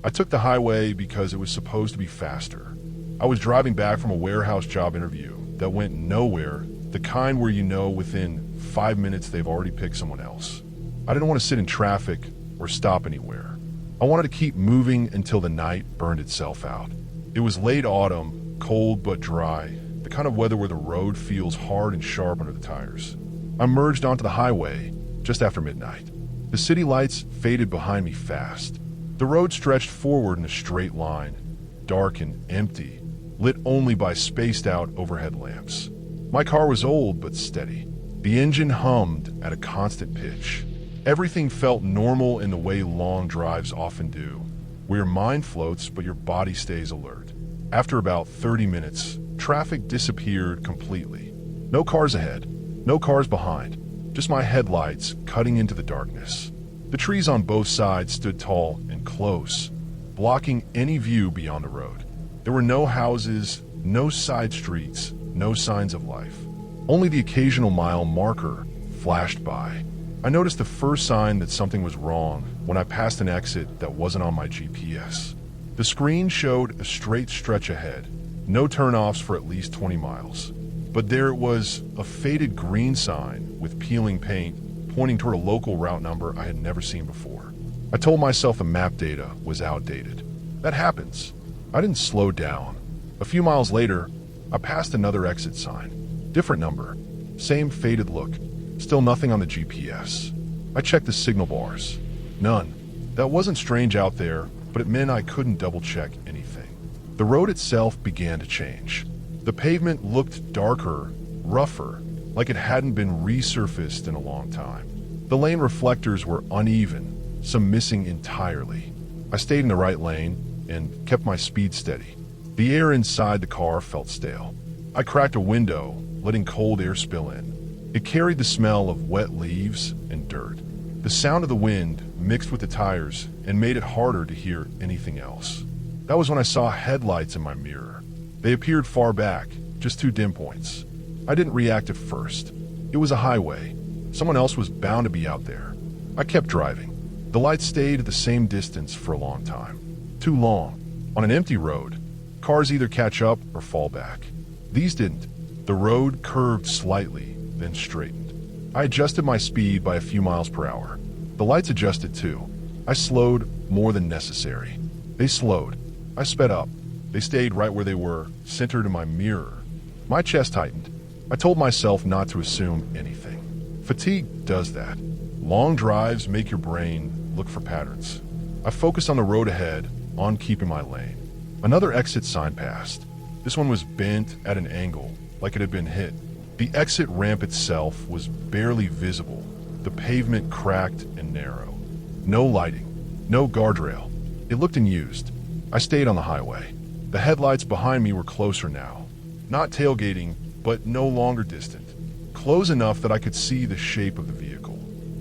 I took the highway because it was supposed to be faster. I was driving back from a warehouse job interview that went nowhere, the kind where you know within 5 minutes they've already picked someone else. I didn't want to sit in traffic or stop anywhere. I wanted to keep moving until the night burned itself out. It was late autumn, cold but dry, the kind of weather where the road feels hard and sharp under the tires. I merged onto the highway just after midnight. The city lights faded behind me fast. The road stretched forward in a straight line, dark and empty, lit only by spaced-out overhead lamps. My car was old but steady. The engine hummed at a constant pitch. Everything felt normal in the way long drives often do, where your mind floats but your body stays alert. After about 30 minutes, traffic disappeared completely. No cars ahead, no cars behind, just my headlights cutting into the darkness. The trees on both sides stood tall and close, blocking any view beyond the road. There were no houses, no side streets, no signs of life. Only the occasional mile marker flashed by. I noticed the first sign that something was wrong when I passed an exit that wasn't on my GPS. The screen showed a straight stretch ahead, no turnoffs for at least 20 miles. But there it was, a faded green sign with peeling paint pointing toward a local route number I had never seen before. I told myself the map data was outdated. That happens. I didn't slow down. A few miles later, I passed another exit sign. Different number, same faded look, still nothing on the GPS. I checked the signal bars. None. That wasn't strange out there, but it meant I couldn't double-check anything. The road itself began to change. The pavement looked darker, rougher, like it hadn't been resurfaced in a long time. The lane reflectors were uneven, some missing entirely. I stayed in the right lane and kept my speed steady. The air inside the car felt stale. I cracked a window, letting cold air spill in. It carried the smell of wet leaves and dirt. The sound of the wind mixed with the tires and made it harder to hear anything else. That was when I saw headlights in my mirror. They appeared far back, just 2 dim points. I didn't react at first. It was a highway. Someone else was bound to be out there. I kept driving. The lights stayed at the same distance for a long time. Too long. On an empty road, cars either catch up or fall back. These didn't. The road curved slightly, then straightened. I adjusted my speed by a few miles per hour. The lights adjusted too. I slowed more than necessary. They slowed. I sped up. They stayed right where they were, centered in my mirror. My chest tightened. I told myself not to assume anything. Fatigue does that. Long drives make your brain look for patterns. I focused on the road ahead, on keeping my lane. Another exit sign passed. This one was bent at an angle, like it had been hit. The exit ramp itself was barely visible, the pavement cracked and narrow. No lighting, no guardrail. It looked unused. I stayed on the highway. The headlights behind me were closer now. Not tailgating, but no longer distant. Close enough that I could see the shape of the vehicle.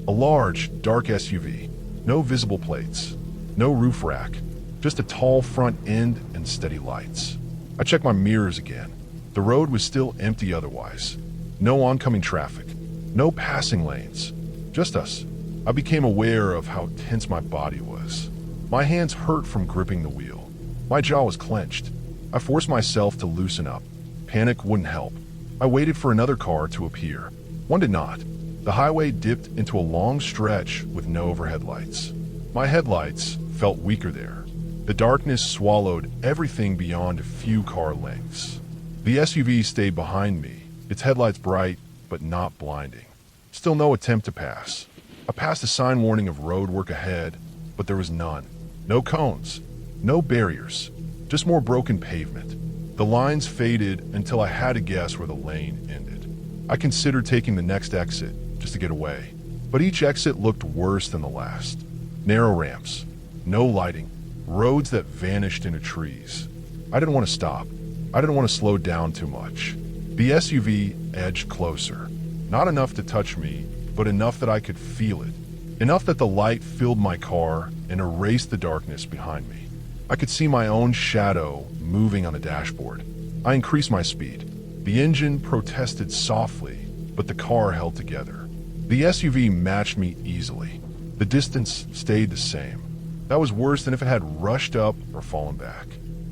A large, dark SUV. No visible plates. No roof rack. Just a tall front end and steady lights. I checked my mirrors again. The road was still empty otherwise. No oncoming traffic. No passing lanes. Just us. I became aware of how tense my body was. My hands hurt from gripping the wheel. My jaw was clenched. I forced myself to loosen up. Panic wouldn't help. I waited for another car to appear. One did not. The highway dipped into a long stretch with no overhead lights. My headlights felt weaker there. The darkness swallowed everything beyond a few car lengths. The SUV stayed behind me, its headlights bright but not blinding. Still no attempt to pass. I passed a sign warning of road work ahead, but there was none. No cones, no barriers, just more broken pavement. The lines faded until I had to guess where the lane ended. I considered taking the next exit just to get away, but each exit looked worse than the last. Narrow ramps, no lighting, roads that vanished into trees. I didn't want to stop. I didn't want to slow down too much. The SUV edged closer. Not enough to touch me, but enough that I could feel it. Enough that the light filled my car and erased the darkness behind me. I could see my own shadow moving on the dashboard. I increased my speed. The engine protested softly, but the car held together. The SUV matched me easily. The distance stayed the same. That was worse than if it had rushed up or fallen back.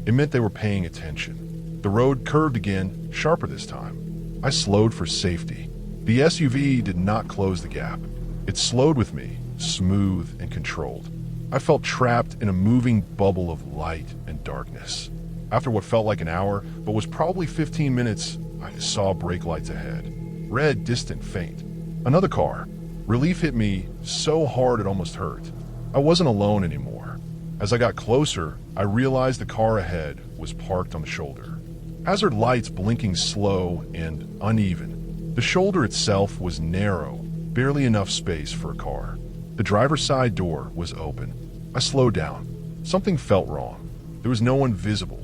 It meant they were paying attention. The road curved again, sharper this time. I slowed for safety. The SUV did not close the gap. It slowed with me, smooth and controlled. I felt trapped in a moving bubble of light and darkness. After what felt like an hour, but was probably 15 minutes, I saw brake lights ahead. Red, distant, faint. Another car. Relief hit me so hard it almost hurt. I wasn't alone anymore. As I got closer, I realized the car ahead was parked on the shoulder. Hazard lights blinking slow and uneven. The shoulder itself was narrow, barely enough space for a car. The driver's side door was open. I slowed down. Something felt wrong. There was no one visible,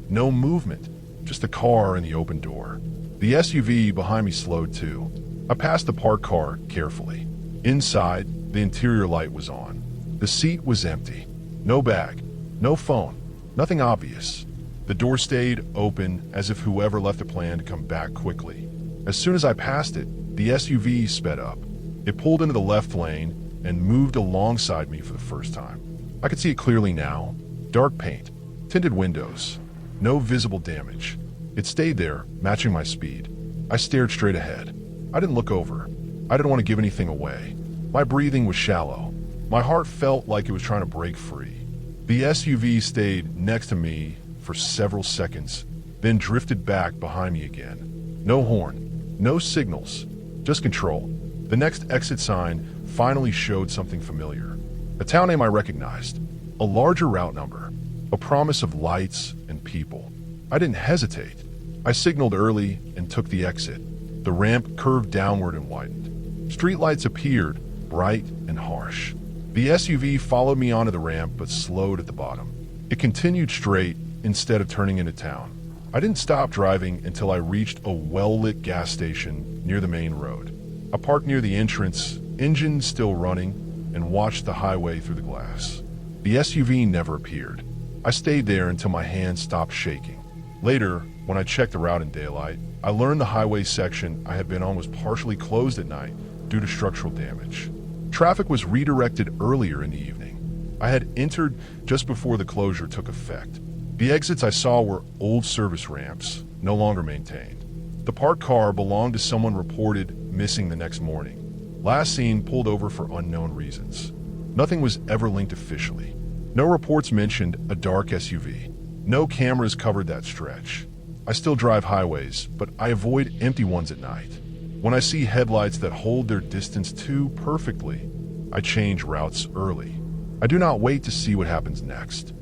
no movement, just the car and the open door. The SUV behind me slowed too. I passed the parked car carefully. Inside, the interior light was on. The seat was empty. No bag, no phone, nothing obvious. The door stayed open as if whoever left it planned to come back quickly. As soon as I passed it, the SUV sped up. It pulled into the left lane and moved alongside me for the first time. I could see it clearly now. Dark paint, tinted windows, no visible damage. It stayed there, matching my speed. I stared straight ahead. I didn't look over. I didn't want to give anything away. My breathing was shallow. My heart felt like it was trying to break free. The SUV stayed next to me for several seconds, then drifted back behind me again. No horn, no signals, just control. The next exit sign finally showed something familiar. A town name I recognized, a larger route number, a promise of lights and people. I didn't hesitate. I signaled early and took the exit. The ramp curved downward and widened. Streetlights appeared, bright and harsh. The SUV followed me onto the ramp but slowed at the bottom. It continued straight instead of turning into town. I didn't stop driving until I reached a well-lit gas station near the main road. I parked near the entrance, engine still running, and watched the highway through the glass. The SUV never appeared. I stayed there until my hands stopped shaking. Later, when I checked the route in daylight, I learned the highway section I had been on was partially closed at night due to structural damage. Traffic was redirected earlier in the evening. I had entered just before the closure took effect. The exits I saw were old service ramps, no longer maintained. The parked car belonged to someone reported missing the next morning. Last seen pulled over for unknown reasons. Nothing was ever linked officially. No reports mentioned a dark SUV. No cameras covered that stretch. I still drive highways, but I avoid empty ones at night. When I see headlights that hold their distance too perfectly, I change routes early. I do not wait to see what happens next.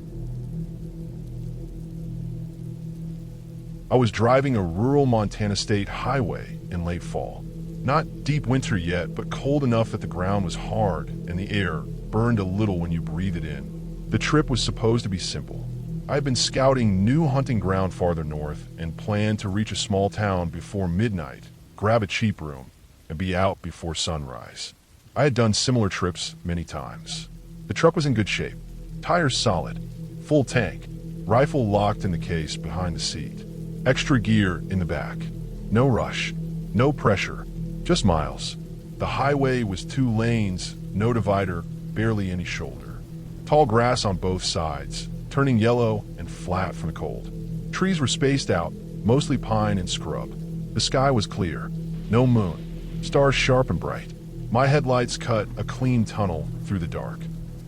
I was driving a rural Montana state highway in late fall. Not deep winter yet, but cold enough that the ground was hard and the air burned a little when you breathe it in. The trip was supposed to be simple. I had been scouting new hunting ground farther north and planned to reach a small town before midnight, grab a cheap room, and be out before sunrise. I had done similar trips many times. The truck was in good shape, tires solid, full tank, rifle locked in the case behind the seat, extra gear in the back. No rush, no pressure, just miles. The highway was 2 lanes, no divider, barely any shoulder. Tall grass on both sides, turning yellow and flat from the cold. Trees were spaced out, mostly pine and scrub. The sky was clear, no moon, stars sharp and bright. My headlights cut a clean tunnel through the dark.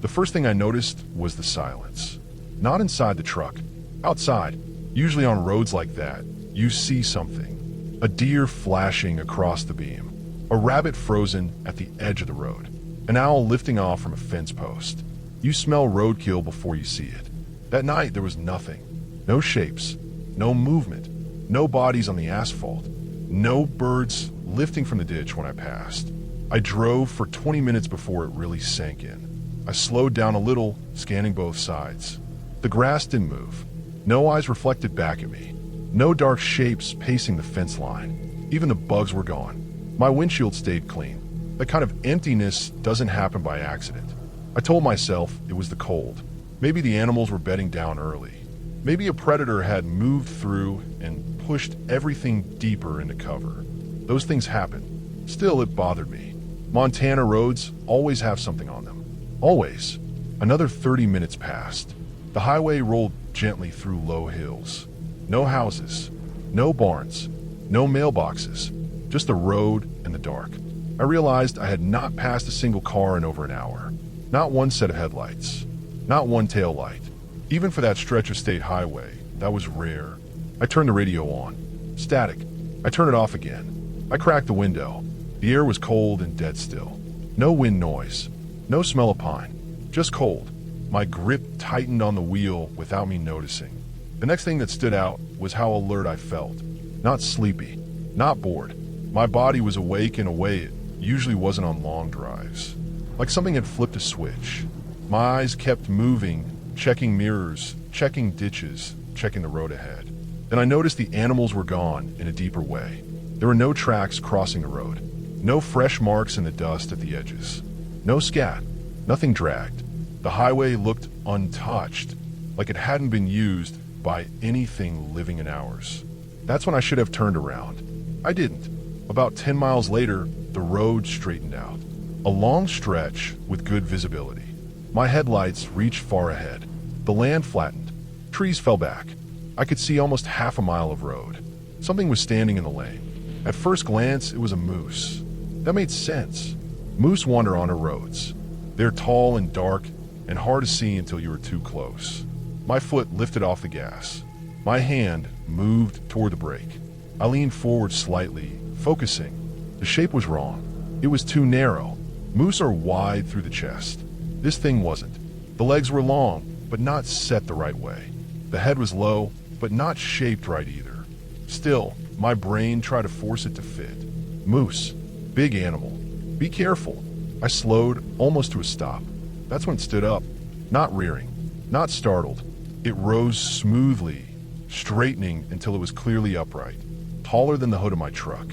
The first thing I noticed was the silence. Not inside the truck, outside. Usually on roads like that, you see something. A deer flashing across the beam. A rabbit frozen at the edge of the road. An owl lifting off from a fence post. You smell roadkill before you see it. That night there was nothing. No shapes, no movement, no bodies on the asphalt, no birds lifting from the ditch when I passed. I drove for 20 minutes before it really sank in. I slowed down a little, scanning both sides. The grass didn't move. No eyes reflected back at me. No dark shapes pacing the fence line. Even the bugs were gone. My windshield stayed clean. That kind of emptiness doesn't happen by accident. I told myself it was the cold. Maybe the animals were bedding down early. Maybe a predator had moved through and pushed everything deeper into cover. Those things happen. Still, it bothered me. Montana roads always have something on them. Always. Another 30 minutes passed. The highway rolled gently through low hills. No houses, no barns, no mailboxes, just the road and the dark. I realized I had not passed a single car in over an hour. Not one set of headlights, not one tail light. Even for that stretch of state highway, that was rare. I turned the radio on. Static. I turned it off again. I cracked the window. The air was cold and dead still. No wind noise. No smell of pine. Just cold. My grip tightened on the wheel without me noticing. The next thing that stood out was how alert I felt. Not sleepy. Not bored. My body was awake in a way it usually wasn't on long drives. Like something had flipped a switch. My eyes kept moving, checking mirrors, checking ditches, checking the road ahead. Then I noticed the animals were gone in a deeper way. There were no tracks crossing the road. No fresh marks in the dust at the edges. No scat. Nothing dragged. The highway looked untouched, like it hadn't been used by anything living in hours. That's when I should have turned around. I didn't. About 10 miles later, the road straightened out. A long stretch with good visibility. My headlights reached far ahead. The land flattened. Trees fell back. I could see almost half a mile of road. Something was standing in the lane. At first glance, it was a moose. That made sense. Moose wander on our roads. They're tall and dark and hard to see until you are too close. My foot lifted off the gas. My hand moved toward the brake. I leaned forward slightly, focusing. The shape was wrong. It was too narrow. Moose are wide through the chest. This thing wasn't. The legs were long, but not set the right way. The head was low, but not shaped right either. Still, my brain tried to force it to fit. Moose. Big animal. Be careful. I slowed almost to a stop. That's when it stood up. Not rearing. Not startled. It rose smoothly, straightening until it was clearly upright. Taller than the hood of my truck.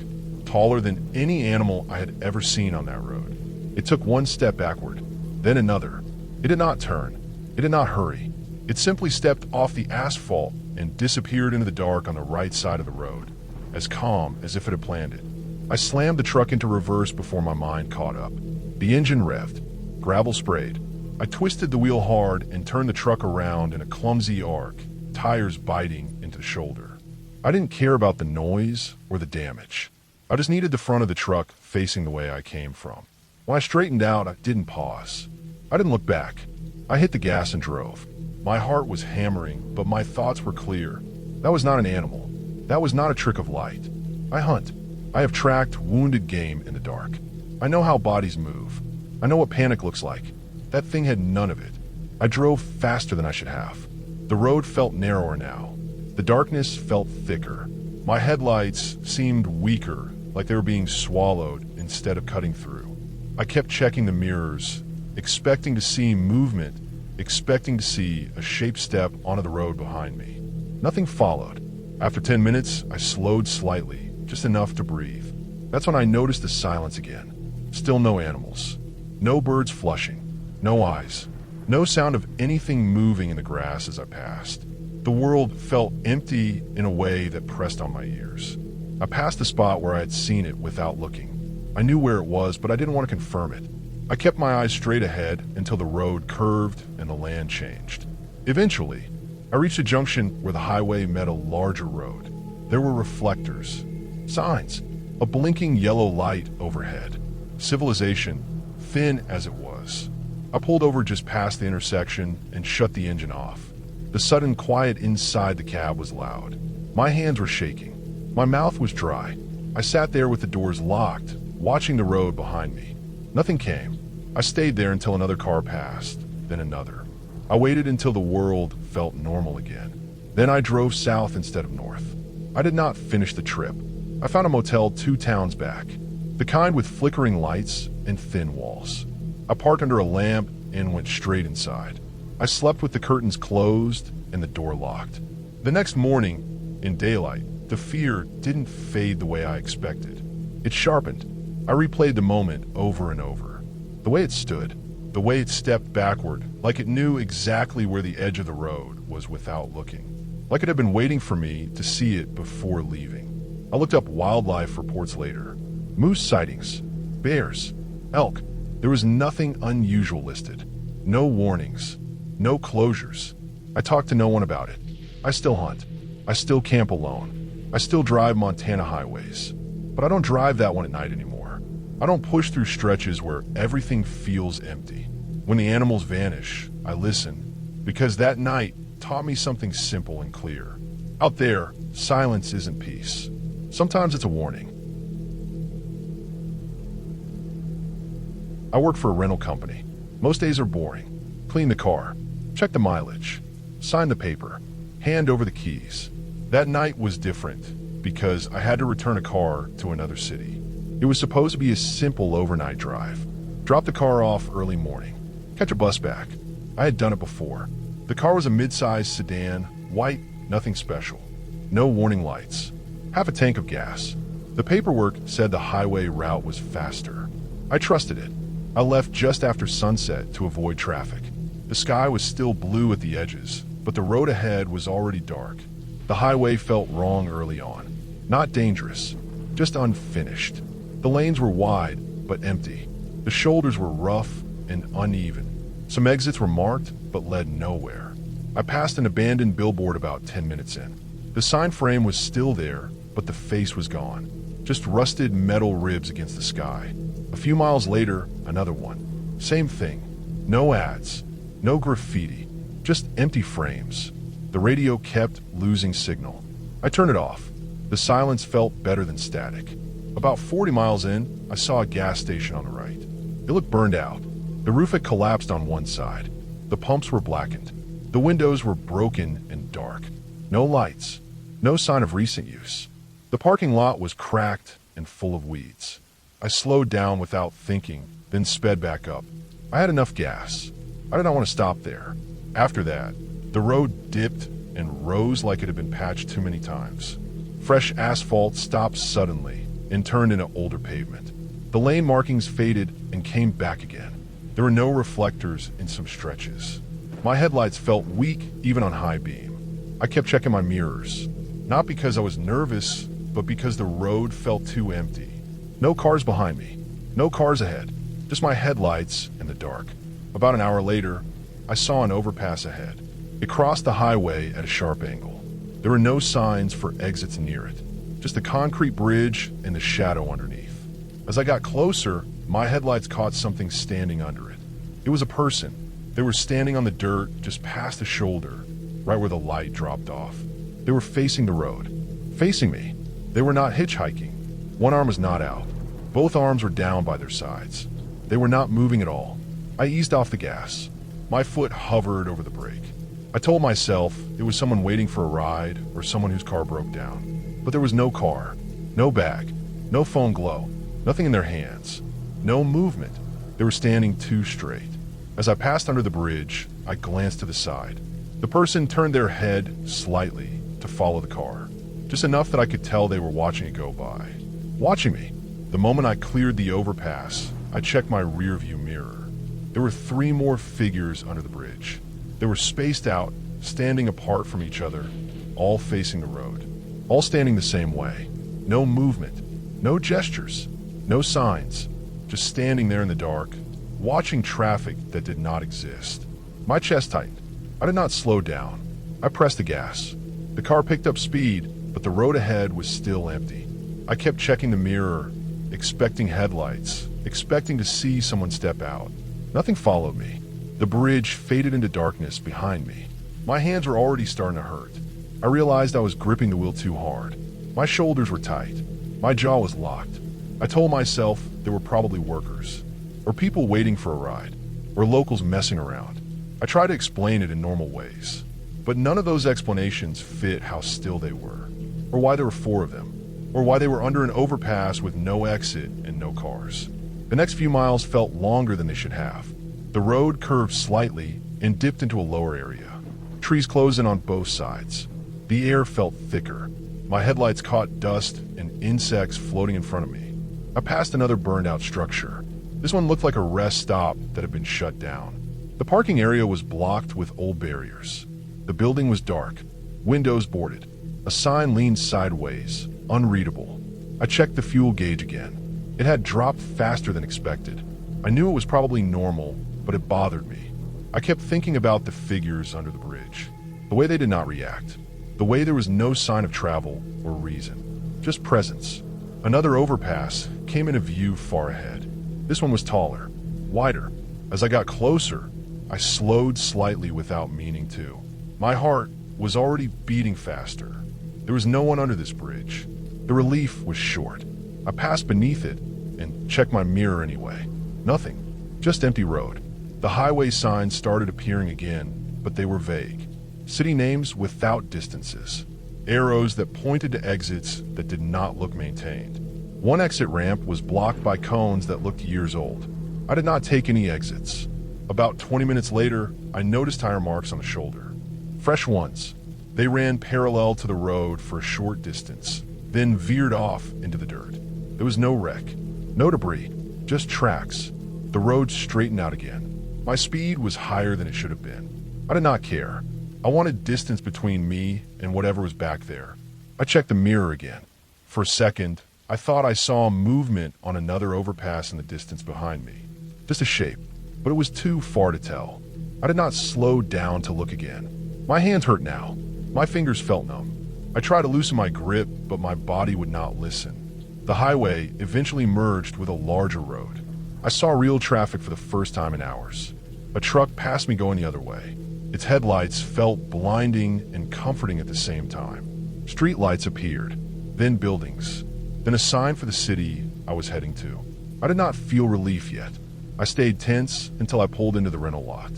Taller than any animal I had ever seen on that road. It took one step backward, then another. It did not turn. It did not hurry. It simply stepped off the asphalt and disappeared into the dark on the right side of the road, as calm as if it had planned it. I slammed the truck into reverse before my mind caught up. The engine revved. Gravel sprayed. I twisted the wheel hard and turned the truck around in a clumsy arc, tires biting into the shoulder. I didn't care about the noise or the damage. I just needed the front of the truck facing the way I came from. When I straightened out, I didn't pause. I didn't look back. I hit the gas and drove. My heart was hammering, but my thoughts were clear. That was not an animal. That was not a trick of light. I hunt. I have tracked wounded game in the dark. I know how bodies move. I know what panic looks like. That thing had none of it. I drove faster than I should have. The road felt narrower now. The darkness felt thicker. My headlights seemed weaker, like they were being swallowed instead of cutting through. I kept checking the mirrors, expecting to see movement, expecting to see a shape step onto the road behind me. Nothing followed. After 10 minutes, I slowed slightly, just enough to breathe. That's when I noticed the silence again. Still no animals. No birds flushing. No eyes. No sound of anything moving in the grass as I passed. The world felt empty in a way that pressed on my ears. I passed the spot where I had seen it without looking. I knew where it was, but I didn't want to confirm it. I kept my eyes straight ahead until the road curved and the land changed. Eventually, I reached a junction where the highway met a larger road. There were reflectors, signs, a blinking yellow light overhead. Civilization, thin as it was. I pulled over just past the intersection and shut the engine off. The sudden quiet inside the cab was loud. My hands were shaking. My mouth was dry. I sat there with the doors locked, watching the road behind me. Nothing came. I stayed there until another car passed, then another. I waited until the world felt normal again. Then I drove south instead of north. I did not finish the trip. I found a motel 2 towns back, the kind with flickering lights and thin walls. I parked under a lamp and went straight inside. I slept with the curtains closed and the door locked. The next morning, in daylight, the fear didn't fade the way I expected. It sharpened. I replayed the moment over and over. The way it stood, the way it stepped backward, like it knew exactly where the edge of the road was without looking. Like it had been waiting for me to see it before leaving. I looked up wildlife reports later. Moose sightings, bears, elk. There was nothing unusual listed. No warnings. No closures. I talk to no one about it. I still hunt. I still camp alone. I still drive Montana highways. But I don't drive that one at night anymore. I don't push through stretches where everything feels empty. When the animals vanish, I listen, because that night taught me something simple and clear. Out there, silence isn't peace. Sometimes it's a warning. I work for a rental company. Most days are boring. Clean the car, check the mileage, sign the paper, hand over the keys. That night was different because I had to return a car to another city. It was supposed to be a simple overnight drive. Drop the car off early morning, catch a bus back. I had done it before. The car was a mid-sized sedan, white, nothing special. No warning lights. Half a tank of gas. The paperwork said the highway route was faster. I trusted it. I left just after sunset to avoid traffic. The sky was still blue at the edges, but the road ahead was already dark. The highway felt wrong early on. Not dangerous, just unfinished. The lanes were wide, but empty. The shoulders were rough and uneven. Some exits were marked, but led nowhere. I passed an abandoned billboard about 10 minutes in. The sign frame was still there, but the face was gone. Just rusted metal ribs against the sky. A few miles later, another one. Same thing. No ads. No graffiti. Just empty frames. The radio kept losing signal. I turned it off. The silence felt better than static. About 40 miles in, I saw a gas station on the right. It looked burned out. The roof had collapsed on one side. The pumps were blackened. The windows were broken and dark. No lights. No sign of recent use. The parking lot was cracked and full of weeds. I slowed down without thinking, then sped back up. I had enough gas. I did not want to stop there. After that, the road dipped and rose like it had been patched too many times. Fresh asphalt stopped suddenly and turned into older pavement. The lane markings faded and came back again. There were no reflectors in some stretches. My headlights felt weak even on high beam. I kept checking my mirrors, not because I was nervous, but because the road felt too empty. No cars behind me, no cars ahead, just my headlights in the dark. About an hour later, I saw an overpass ahead. It crossed the highway at a sharp angle. There were no signs for exits near it, just a concrete bridge and the shadow underneath. As I got closer, my headlights caught something standing under it. It was a person. They were standing on the dirt just past the shoulder, right where the light dropped off. They were facing the road, facing me. They were not hitchhiking. One arm was not out. Both arms were down by their sides. They were not moving at all. I eased off the gas. My foot hovered over the brake. I told myself it was someone waiting for a ride or someone whose car broke down. But there was no car, no bag, no phone glow, nothing in their hands, no movement. They were standing too straight. As I passed under the bridge, I glanced to the side. The person turned their head slightly to follow the car, just enough that I could tell they were watching it go by. Watching me. The moment I cleared the overpass, I checked my rearview mirror. There were 3 more figures under the bridge. They were spaced out, standing apart from each other, all facing the road, all standing the same way. No movement, no gestures, no signs, just standing there in the dark, watching traffic that did not exist. My chest tightened. I did not slow down. I pressed the gas. The car picked up speed, but the road ahead was still empty. I kept checking the mirror, expecting headlights, expecting to see someone step out. Nothing followed me. The bridge faded into darkness behind me. My hands were already starting to hurt. I realized I was gripping the wheel too hard. My shoulders were tight. My jaw was locked. I told myself there were probably workers, or people waiting for a ride, or locals messing around. I tried to explain it in normal ways, but none of those explanations fit how still they were, or why there were 4 of them, or why they were under an overpass with no exit and no cars. The next few miles felt longer than they should have. The road curved slightly and dipped into a lower area. Trees closed in on both sides. The air felt thicker. My headlights caught dust and insects floating in front of me. I passed another burned-out structure. This one looked like a rest stop that had been shut down. The parking area was blocked with old barriers. The building was dark, windows boarded. A sign leaned sideways, unreadable. I checked the fuel gauge again. It had dropped faster than expected. I knew it was probably normal, but it bothered me. I kept thinking about the figures under the bridge, the way they did not react, the way there was no sign of travel or reason, just presence. Another overpass came into view far ahead. This one was taller, wider. As I got closer, I slowed slightly without meaning to. My heart was already beating faster. There was no one under this bridge. The relief was short. I passed beneath it and checked my mirror anyway. Nothing, just empty road. The highway signs started appearing again, but they were vague. City names without distances. Arrows that pointed to exits that did not look maintained. One exit ramp was blocked by cones that looked years old. I did not take any exits. About 20 minutes later, I noticed tire marks on the shoulder. Fresh ones. They ran parallel to the road for a short distance, then veered off into the dirt. There was no wreck, no debris, just tracks. The road straightened out again. My speed was higher than it should have been. I did not care. I wanted distance between me and whatever was back there. I checked the mirror again. For a second, I thought I saw movement on another overpass in the distance behind me. Just a shape, but it was too far to tell. I did not slow down to look again. My hands hurt now. My fingers felt numb. I tried to loosen my grip, but my body would not listen. The highway eventually merged with a larger road. I saw real traffic for the first time in hours. A truck passed me going the other way. Its headlights felt blinding and comforting at the same time. Street lights appeared, then buildings, then a sign for the city I was heading to. I did not feel relief yet. I stayed tense until I pulled into the rental lot.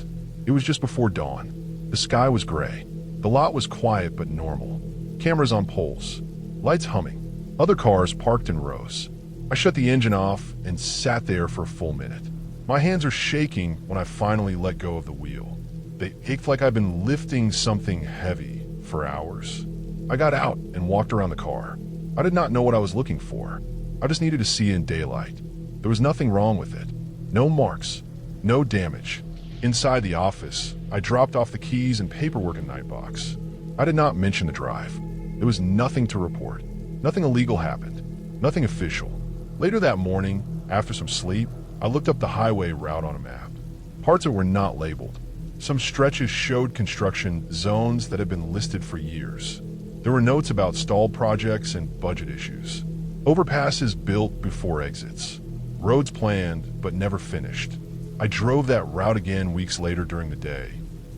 It was just before dawn. The sky was gray. The lot was quiet but normal. Cameras on poles, lights humming, other cars parked in rows. I shut the engine off and sat there for a full minute. My hands are shaking when I finally let go of the wheel. They ached like I'd been lifting something heavy for hours. I got out and walked around the car. I did not know what I was looking for. I just needed to see it in daylight. There was nothing wrong with it. No marks, no damage. Inside the office, I dropped off the keys and paperwork in the night box. I did not mention the drive. There was nothing to report. Nothing illegal happened. Nothing official. Later that morning, after some sleep, I looked up the highway route on a map. Parts of it were not labeled. Some stretches showed construction zones that had been listed for years. There were notes about stalled projects and budget issues. Overpasses built before exits. Roads planned, but never finished. I drove that route again weeks later during the day,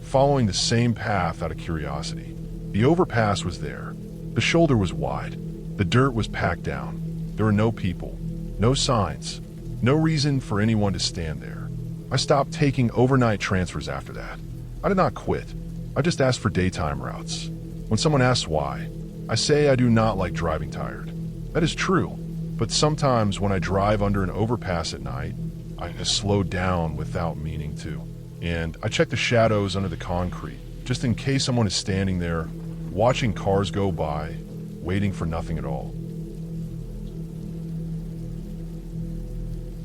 following the same path out of curiosity. The overpass was there. The shoulder was wide. The dirt was packed down. There were no people, no signs, no reason for anyone to stand there. I stopped taking overnight transfers after that. I did not quit. I just asked for daytime routes. When someone asks why, I say I do not like driving tired. That is true, but sometimes when I drive under an overpass at night, I just slow down without meaning to. And I check the shadows under the concrete, just in case someone is standing there, watching cars go by, waiting for nothing at all.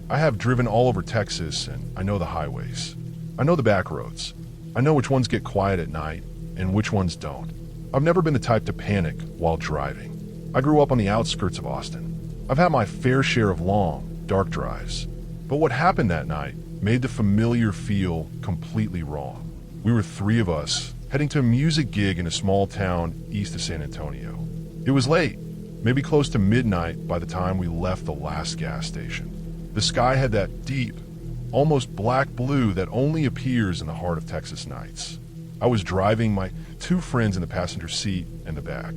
I have driven all over Texas, and I know the highways. I know the back roads. I know which ones get quiet at night and which ones don't. I've never been the type to panic while driving. I grew up on the outskirts of Austin. I've had my fair share of long, dark drives. But what happened that night made the familiar feel completely wrong. We were three of us heading to a music gig in a small town east of San Antonio. It was late, maybe close to midnight by the time we left the last gas station. The sky had that deep, almost black blue that only appears in the heart of Texas nights. I was driving my two friends in the passenger seat and the back.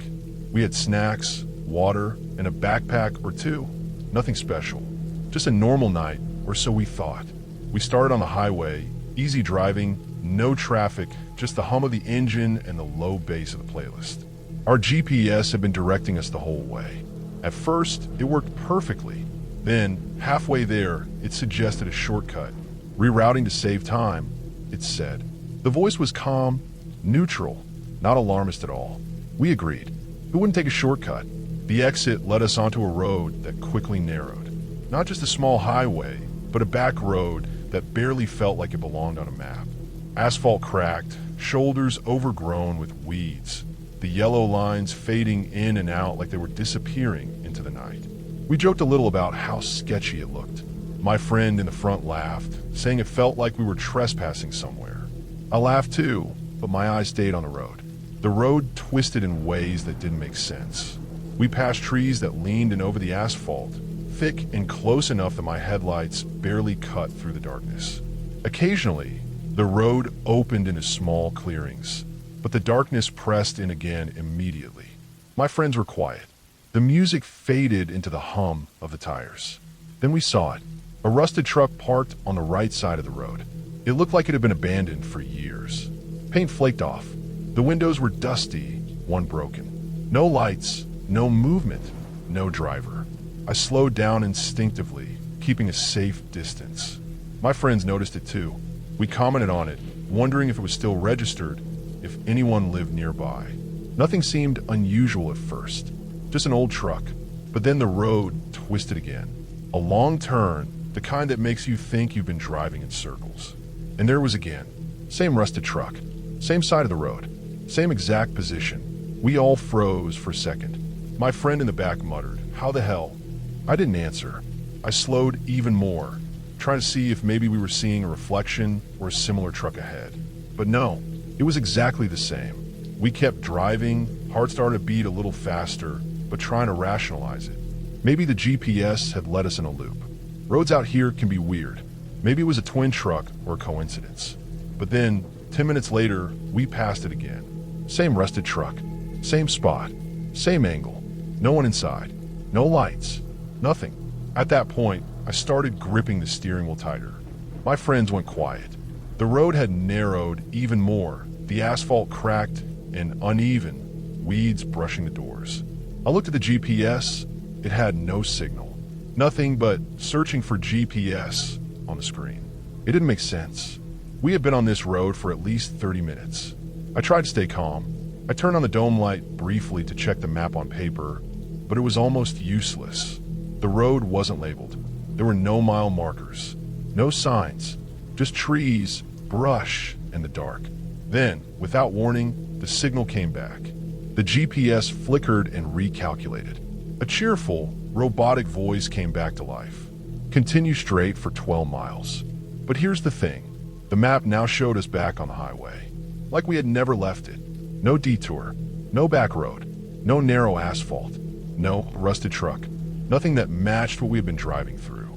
We had snacks, water, and a backpack or two. Nothing special. Just a normal night, or so we thought. We started on the highway, easy driving, no traffic, just the hum of the engine and the low bass of the playlist. Our GPS had been directing us the whole way. At first, it worked perfectly. Then, halfway there, it suggested a shortcut. Rerouting to save time, it said. The voice was calm, neutral, not alarmist at all. We agreed. Who wouldn't take a shortcut? The exit led us onto a road that quickly narrowed. Not just a small highway, but a back road that barely felt like it belonged on a map. Asphalt cracked, shoulders overgrown with weeds, the yellow lines fading in and out like they were disappearing into the night. We joked a little about how sketchy it looked. My friend in the front laughed, saying it felt like we were trespassing somewhere. I laughed too, but my eyes stayed on the road. The road twisted in ways that didn't make sense. We passed trees that leaned in over the asphalt, thick and close enough that my headlights barely cut through the darkness. Occasionally, the road opened into small clearings, but the darkness pressed in again immediately. My friends were quiet. The music faded into the hum of the tires. Then we saw it, a rusted truck parked on the right side of the road. It looked like it had been abandoned for years. Paint flaked off. The windows were dusty, one broken. No lights, no movement, no driver. I slowed down instinctively, keeping a safe distance. My friends noticed it too. We commented on it, wondering if it was still registered, if anyone lived nearby. Nothing seemed unusual at first, just an old truck. But then the road twisted again. A long turn, the kind that makes you think you've been driving in circles. And there it was again. Same rusted truck, same side of the road, same exact position. We all froze for a second. My friend in the back muttered, "How the hell?" I didn't answer. I slowed even more, trying to see if maybe we were seeing a reflection or a similar truck ahead. But no, it was exactly the same. We kept driving, heart started to beat a little faster, but trying to rationalize it. Maybe the GPS had led us in a loop. Roads out here can be weird. Maybe it was a twin truck or a coincidence. But then, 10 minutes later, we passed it again. Same rusted truck, same spot, same angle. No one inside, no lights, nothing. At that point, I started gripping the steering wheel tighter. My friends went quiet. The road had narrowed even more, the asphalt cracked and uneven, weeds brushing the doors. I looked at the GPS. It had no signal. Nothing but searching for GPS on the screen. It didn't make sense. We had been on this road for at least 30 minutes. I tried to stay calm. I turned on the dome light briefly to check the map on paper, but it was almost useless. The road wasn't labeled. There were no mile markers, no signs, just trees, brush, and the dark. Then, without warning, the signal came back. The GPS flickered and recalculated. A cheerful, robotic voice came back to life. Continue straight for 12 miles. But here's the thing. The map now showed us back on the highway, like we had never left it. No detour, no back road, no narrow asphalt, no rusted truck, nothing that matched what we had been driving through.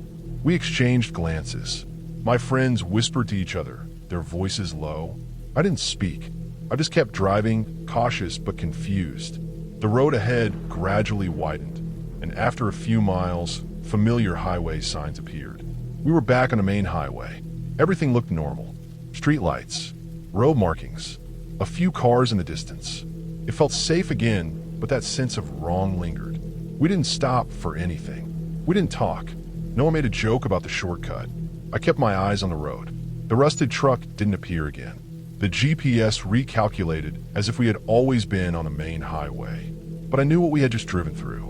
We exchanged glances. My friends whispered to each other, their voices low. I didn't speak. I just kept driving, cautious but confused. The road ahead gradually widened, and after a few miles, familiar highway signs appeared. We were back on the main highway. Everything looked normal. Street lights, road markings, a few cars in the distance. It felt safe again, but that sense of wrong lingered. We didn't stop for anything. We didn't talk. No one made a joke about the shortcut. I kept my eyes on the road. The rusted truck didn't appear again. The GPS recalculated as if we had always been on the main highway. But I knew what we had just driven through.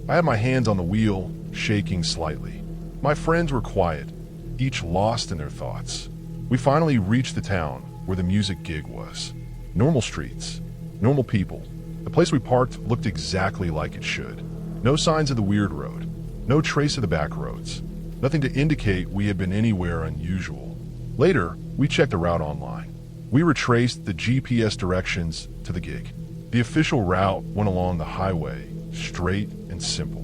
I had my hands on the wheel, shaking slightly. My friends were quiet, each lost in their thoughts. We finally reached the town where the music gig was. Normal streets, normal people. The place we parked looked exactly like it should. No signs of the weird road, no trace of the back roads, nothing to indicate we had been anywhere unusual. Later, we checked the route online. We retraced the GPS directions to the gig. The official route went along the highway, straight and simple.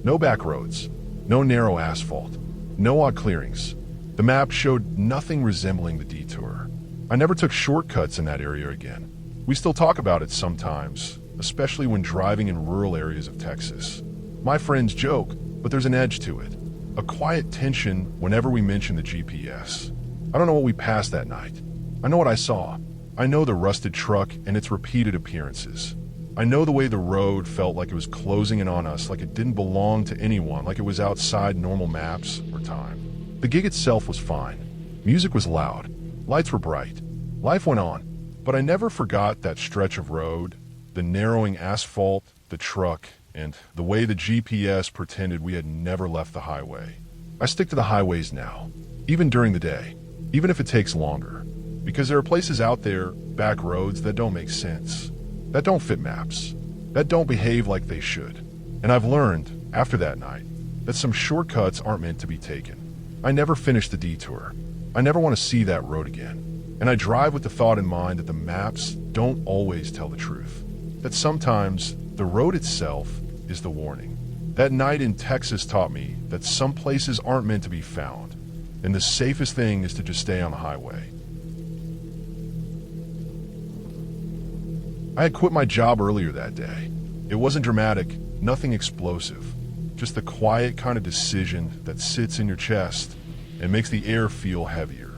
No back roads, no narrow asphalt, no odd clearings. The map showed nothing resembling the detour. I never took shortcuts in that area again. We still talk about it sometimes, especially when driving in rural areas of Texas. My friends joke, but there's an edge to it. A quiet tension whenever we mention the GPS. I don't know what we passed that night. I know what I saw. I know the rusted truck and its repeated appearances. I know the way the road felt like it was closing in on us, like it didn't belong to anyone, like it was outside normal maps or time. The gig itself was fine. Music was loud. Lights were bright. Life went on. But I never forgot that stretch of road, the narrowing asphalt, the truck, and the way the GPS pretended we had never left the highway. I stick to the highways now, even during the day, even if it takes longer. Because there are places out there, back roads, that don't make sense, that don't fit maps, that don't behave like they should. And I've learned, after that night, that some shortcuts aren't meant to be taken. I never finished the detour. I never want to see that road again. And I drive with the thought in mind that the maps don't always tell the truth. That sometimes the road itself is the warning. That night in Texas taught me that some places aren't meant to be found, and the safest thing is to just stay on the highway. I had quit my job earlier that day. It wasn't dramatic, nothing explosive, just the quiet kind of decision that sits in your chest and makes the air feel heavier.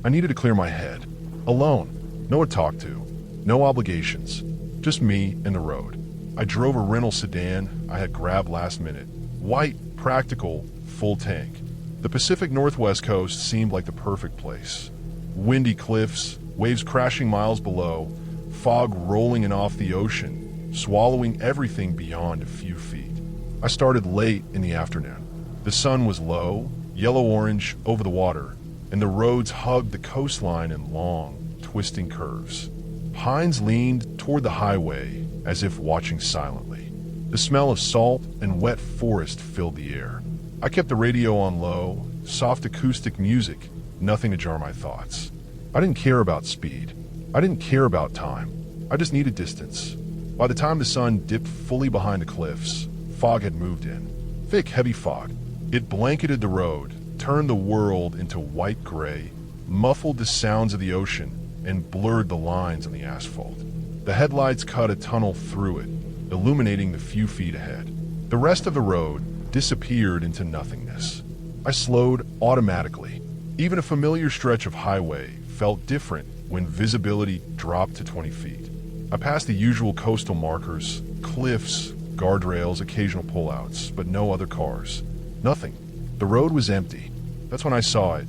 I needed to clear my head. Alone. No one to talk to. No obligations. Just me and the road. I drove a rental sedan I had grabbed last minute. White, practical, full tank. The Pacific Northwest coast seemed like the perfect place. Windy cliffs, waves crashing miles below, fog rolling in off the ocean, swallowing everything beyond a few feet. I started late in the afternoon. The sun was low, yellow-orange over the water, and the roads hugged the coastline in long, twisting curves. Pines leaned toward the highway as if watching silently. The smell of salt and wet forest filled the air. I kept the radio on low, soft acoustic music, nothing to jar my thoughts. I didn't care about speed. I didn't care about time. I just needed distance. By the time the sun dipped fully behind the cliffs, fog had moved in. Thick, heavy fog. It blanketed the road, turned the world into white gray, muffled the sounds of the ocean, and blurred the lines on the asphalt. The headlights cut a tunnel through it, illuminating the few feet ahead. The rest of the road disappeared into nothingness. I slowed automatically. Even a familiar stretch of highway felt different when visibility dropped to 20 feet. I passed the usual coastal markers, cliffs, guardrails, occasional pullouts, but no other cars. Nothing. The road was empty. That's when I saw it.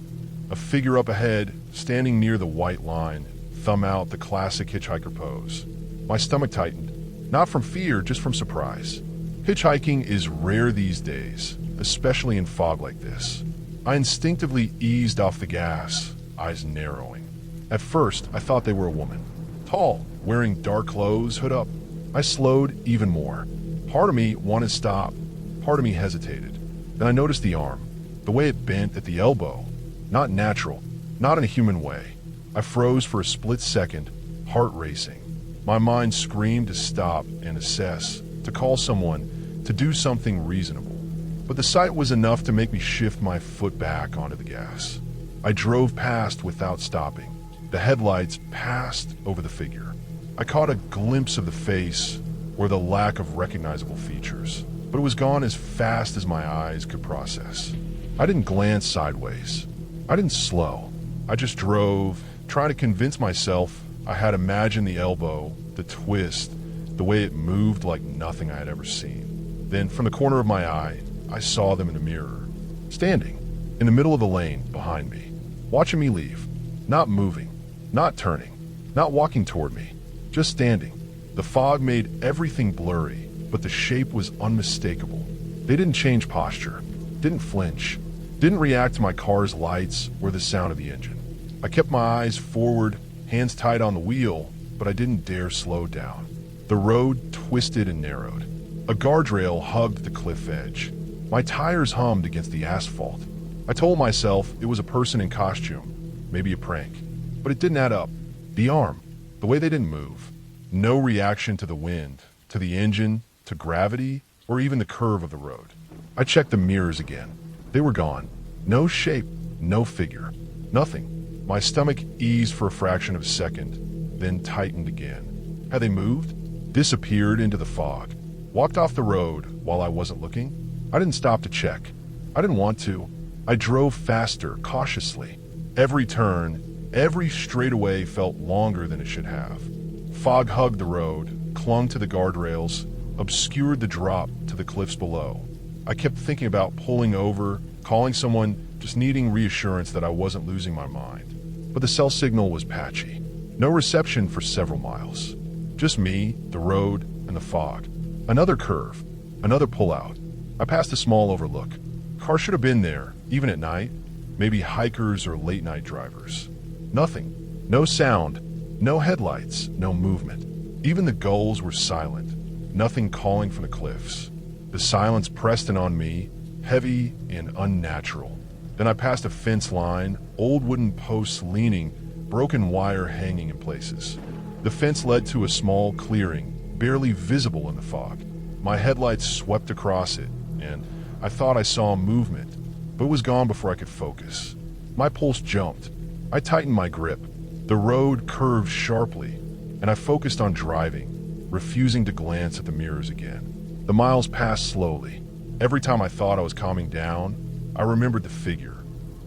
A figure up ahead, standing near the white line, thumb out, the classic hitchhiker pose. My stomach tightened, not from fear, just from surprise. Hitchhiking is rare these days, especially in fog like this. I instinctively eased off the gas, eyes narrowing. At first, I thought they were a woman. Tall, wearing dark clothes, hood up. I slowed even more. Part of me wanted to stop. Part of me hesitated. Then I noticed the arm, the way it bent at the elbow. Not natural, not in a human way. I froze for a split second, heart racing. My mind screamed to stop and assess, to call someone, to do something reasonable. But the sight was enough to make me shift my foot back onto the gas. I drove past without stopping. The headlights passed over the figure. I caught a glimpse of the face or the lack of recognizable features, but it was gone as fast as my eyes could process. I didn't glance sideways. I didn't slow. I just drove, trying to convince myself I had imagined the elbow, the twist, the way it moved like nothing I had ever seen. Then, from the corner of my eye, I saw them in the mirror, standing in the middle of the lane behind me, watching me leave, not moving, not turning, not walking toward me, just standing. The fog made everything blurry, but the shape was unmistakable. They didn't change posture, didn't flinch, didn't react to my car's lights or the sound of the engine. I kept my eyes forward, hands tight on the wheel, but I didn't dare slow down. The road twisted and narrowed. A guardrail hugged the cliff edge. My tires hummed against the asphalt. I told myself it was a person in costume, maybe a prank, but it didn't add up. The arm, the way they didn't move. No reaction to the wind, to the engine, to gravity, or even the curve of the road. I checked the mirrors again. They were gone. No shape, no figure, nothing. My stomach eased for a fraction of a second, then tightened again. Had they moved? Disappeared into the fog. Walked off the road while I wasn't looking? I didn't stop to check. I didn't want to. I drove faster, cautiously. Every turn, every straightaway felt longer than it should have. Fog hugged the road, clung to the guardrails, obscured the drop to the cliffs below. I kept thinking about pulling over, calling someone, just needing reassurance that I wasn't losing my mind. But the cell signal was patchy. No reception for several miles. Just me, the road, and the fog. Another curve, another pullout. I passed a small overlook. Cars should have been there, even at night. Maybe hikers or late-night drivers. Nothing. No sound. No headlights. No movement. Even the gulls were silent. Nothing calling from the cliffs. The silence pressed in on me, heavy and unnatural. Then I passed a fence line, old wooden posts leaning, broken wire hanging in places. The fence led to a small clearing, barely visible in the fog. My headlights swept across it, and I thought I saw movement, but it was gone before I could focus. My pulse jumped. I tightened my grip. The road curved sharply, and I focused on driving, refusing to glance at the mirrors again. The miles passed slowly. Every time I thought I was calming down, I remembered the figure,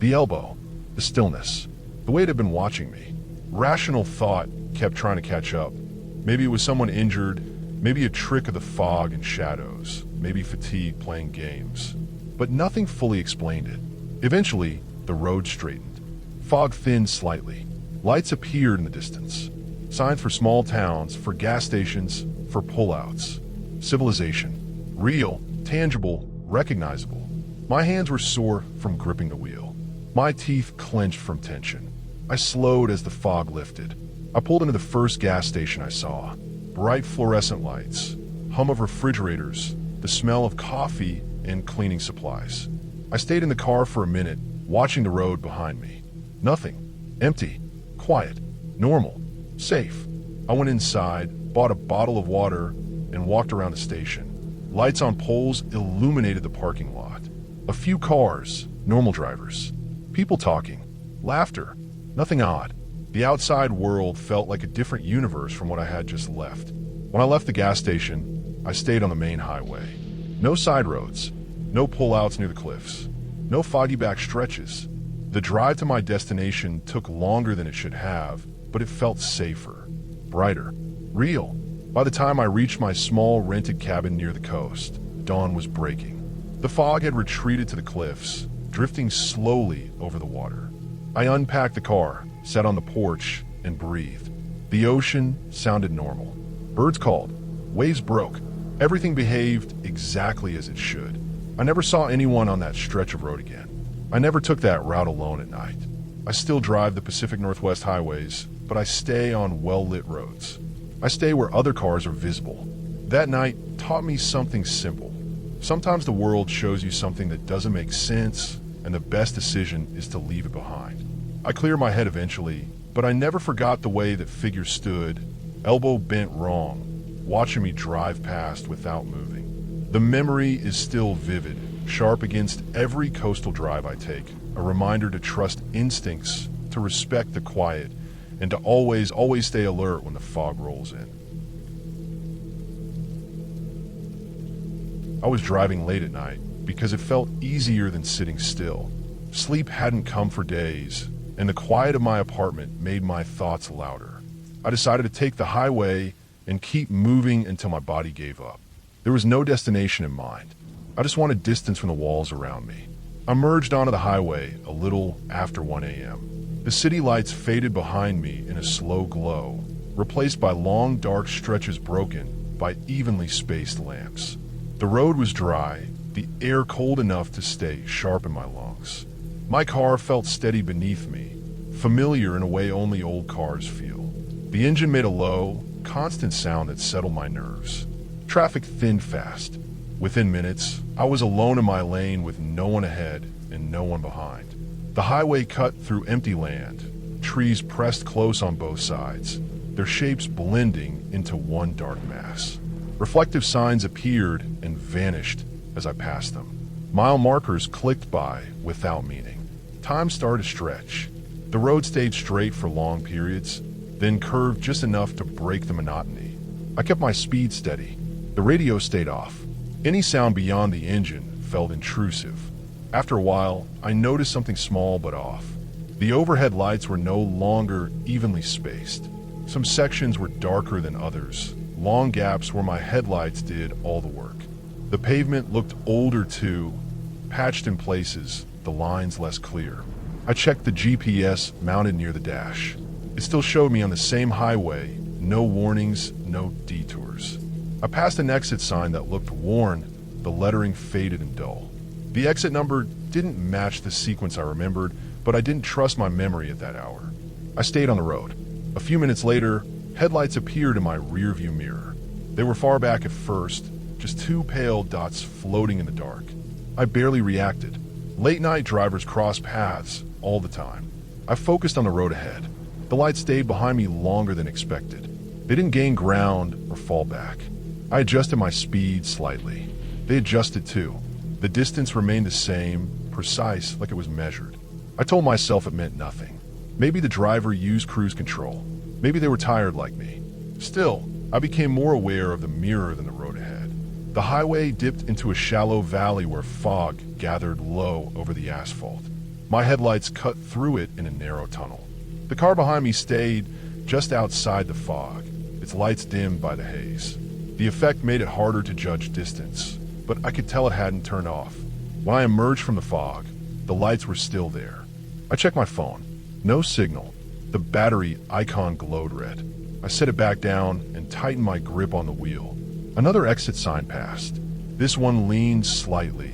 the elbow, the stillness, the way it had been watching me. Rational thought kept trying to catch up. Maybe it was someone injured, maybe a trick of the fog and shadows, maybe fatigue playing games. But nothing fully explained it. Eventually, the road straightened. Fog thinned slightly. Lights appeared in the distance. Signs for small towns, for gas stations, for pullouts. Civilization. Real, tangible, recognizable. My hands were sore from gripping the wheel. My teeth clenched from tension. I slowed as the fog lifted. I pulled into the first gas station I saw. Bright fluorescent lights, hum of refrigerators, the smell of coffee and cleaning supplies. I stayed in the car for a minute, watching the road behind me. Nothing. Empty. Quiet. Normal. Safe. I went inside, bought a bottle of water, and walked around the station. Lights on poles illuminated the parking lot. A few cars, normal drivers. People talking. Laughter. Nothing odd. The outside world felt like a different universe from what I had just left. When I left the gas station, I stayed on the main highway. No side roads. No pullouts near the cliffs. No foggy back stretches. The drive to my destination took longer than it should have, but it felt safer, brighter, real. By the time I reached my small rented cabin near the coast, dawn was breaking. The fog had retreated to the cliffs, drifting slowly over the water. I unpacked the car, sat on the porch, and breathed. The ocean sounded normal. Birds called. Waves broke. Everything behaved exactly as it should. I never saw anyone on that stretch of road again. I never took that route alone at night. I still drive the Pacific Northwest highways, but I stay on well-lit roads. I stay where other cars are visible. That night taught me something simple. Sometimes the world shows you something that doesn't make sense, and the best decision is to leave it behind. I cleared my head eventually, but I never forgot the way that figure stood, elbow bent wrong, watching me drive past without moving. The memory is still vivid, sharp against every coastal drive I take, a reminder to trust instincts, to respect the quiet, and to always stay alert when the fog rolls in. I was driving late at night because it felt easier than sitting still. Sleep hadn't come for days, and the quiet of my apartment made my thoughts louder. I decided to take the highway and keep moving until my body gave up. There was no destination in mind. I just wanted distance from the walls around me. I merged onto the highway a little after 1 a.m. The city lights faded behind me in a slow glow, replaced by long dark stretches broken by evenly spaced lamps. The road was dry, the air cold enough to stay sharp in my lungs. My car felt steady beneath me, familiar in a way only old cars feel. The engine made a low, constant sound that settled my nerves. Traffic thinned fast. Within minutes, I was alone in my lane with no one ahead and no one behind. The highway cut through empty land, trees pressed close on both sides, their shapes blending into one dark mass. Reflective signs appeared and vanished as I passed them. Mile markers clicked by without meaning. Time started to stretch. The road stayed straight for long periods, then curved just enough to break the monotony. I kept my speed steady. The radio stayed off. Any sound beyond the engine felt intrusive. After a while, I noticed something small but off. The overhead lights were no longer evenly spaced. Some sections were darker than others, long gaps where my headlights did all the work. The pavement looked older too, patched in places, the lines less clear. I checked the GPS mounted near the dash. It still showed me on the same highway, no warnings, no detours. I passed an exit sign that looked worn, the lettering faded and dull. The exit number didn't match the sequence I remembered, but I didn't trust my memory at that hour. I stayed on the road. A few minutes later, headlights appeared in my rearview mirror. They were far back at first, just two pale dots floating in the dark. I barely reacted. Late-night drivers cross paths all the time. I focused on the road ahead. The lights stayed behind me longer than expected. They didn't gain ground or fall back. I adjusted my speed slightly. They adjusted too. The distance remained the same, precise, like it was measured. I told myself it meant nothing. Maybe the driver used cruise control. Maybe they were tired like me. Still, I became more aware of the mirror than the road ahead. The highway dipped into a shallow valley where fog gathered low over the asphalt. My headlights cut through it in a narrow tunnel. The car behind me stayed just outside the fog, its lights dimmed by the haze. The effect made it harder to judge distance, but I could tell it hadn't turned off. When I emerged from the fog, the lights were still there. I checked my phone. No signal. The battery icon glowed red. I set it back down and tightened my grip on the wheel. Another exit sign passed. This one leaned slightly,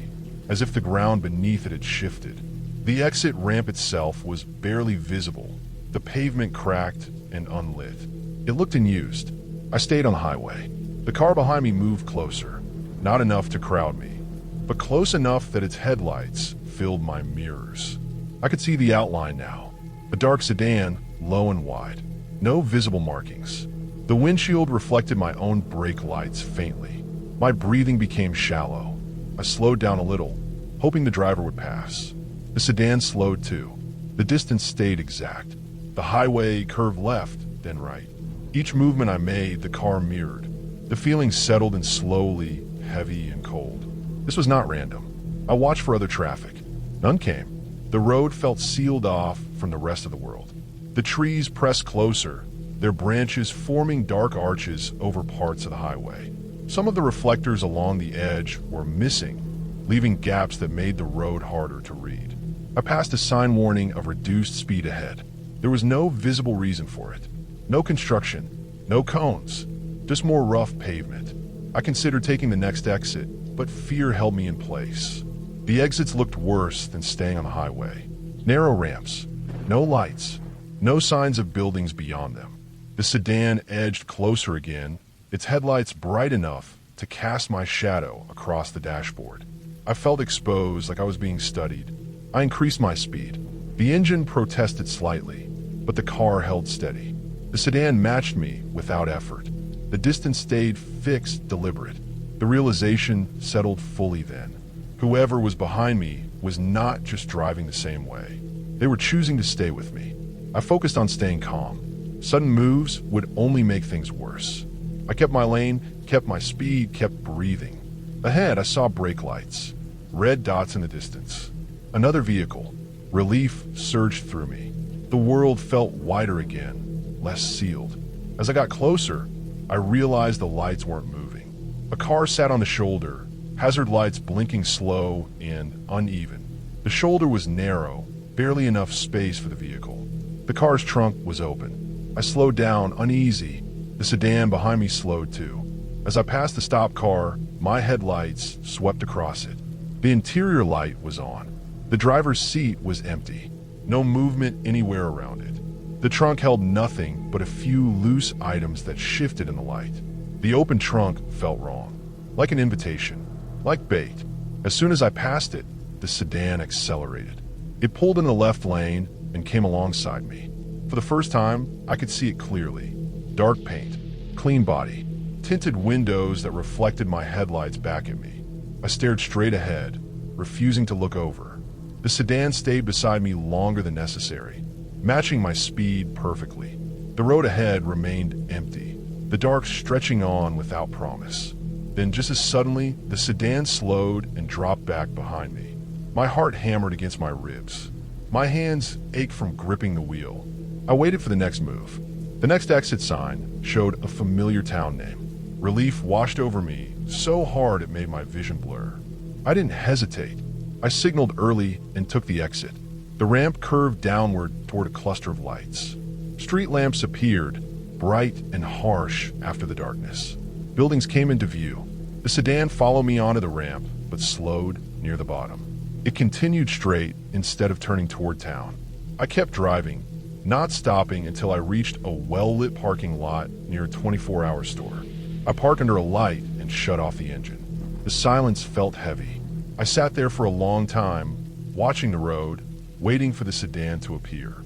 as if the ground beneath it had shifted. The exit ramp itself was barely visible, the pavement cracked and unlit. It looked unused. I stayed on the highway. The car behind me moved closer, not enough to crowd me, but close enough that its headlights filled my mirrors. I could see the outline now, a dark sedan, low and wide. No visible markings. The windshield reflected my own brake lights faintly. My breathing became shallow. I slowed down a little, hoping the driver would pass. The sedan slowed too. The distance stayed exact. The highway curved left, then right. Each movement I made, the car mirrored. The feeling settled in slowly, heavy and cold. This was not random. I watched for other traffic. None came. The road felt sealed off from the rest of the world. The trees pressed closer, their branches forming dark arches over parts of the highway. Some of the reflectors along the edge were missing, leaving gaps that made the road harder to read. I passed a sign warning of reduced speed ahead. There was no visible reason for it. No construction, no cones, just more rough pavement. I considered taking the next exit, but fear held me in place. The exits looked worse than staying on the highway. Narrow ramps, no lights, no signs of buildings beyond them. The sedan edged closer again, its headlights bright enough to cast my shadow across the dashboard. I felt exposed, like I was being studied. I increased my speed. The engine protested slightly, but the car held steady. The sedan matched me without effort. The distance stayed fixed, deliberate. The realization settled fully then. Whoever was behind me was not just driving the same way. They were choosing to stay with me. I focused on staying calm. Sudden moves would only make things worse. I kept my lane, kept my speed, kept breathing. Ahead, I saw brake lights, red dots in the distance. Another vehicle. Relief surged through me. The world felt wider again, less sealed. As I got closer, I realized the lights weren't moving. A car sat on the shoulder, hazard lights blinking slow and uneven. The shoulder was narrow, barely enough space for the vehicle. The car's trunk was open. I slowed down, uneasy. The sedan behind me slowed too. As I passed the stopped car, my headlights swept across it. The interior light was on. The driver's seat was empty. No movement anywhere around it. The trunk held nothing but a few loose items that shifted in the light. The open trunk felt wrong, like an invitation, like bait. As soon as I passed it, the sedan accelerated. It pulled in the left lane and came alongside me. For the first time, I could see it clearly. Dark paint, clean body, tinted windows that reflected my headlights back at me. I stared straight ahead, refusing to look over. The sedan stayed beside me longer than necessary, matching my speed perfectly. The road ahead remained empty, the dark stretching on without promise. Then just as suddenly, the sedan slowed and dropped back behind me. My heart hammered against my ribs. My hands ached from gripping the wheel. I waited for the next move. The next exit sign showed a familiar town name. Relief washed over me so hard it made my vision blur. I didn't hesitate. I signaled early and took the exit. The ramp curved downward toward a cluster of lights. Street lamps appeared, bright and harsh after the darkness. Buildings came into view. The sedan followed me onto the ramp, but slowed near the bottom. It continued straight instead of turning toward town. I kept driving, not stopping until I reached a well-lit parking lot near a 24-hour store. I parked under a light and shut off the engine. The silence felt heavy. I sat there for a long time, watching the road, waiting for the sedan to appear.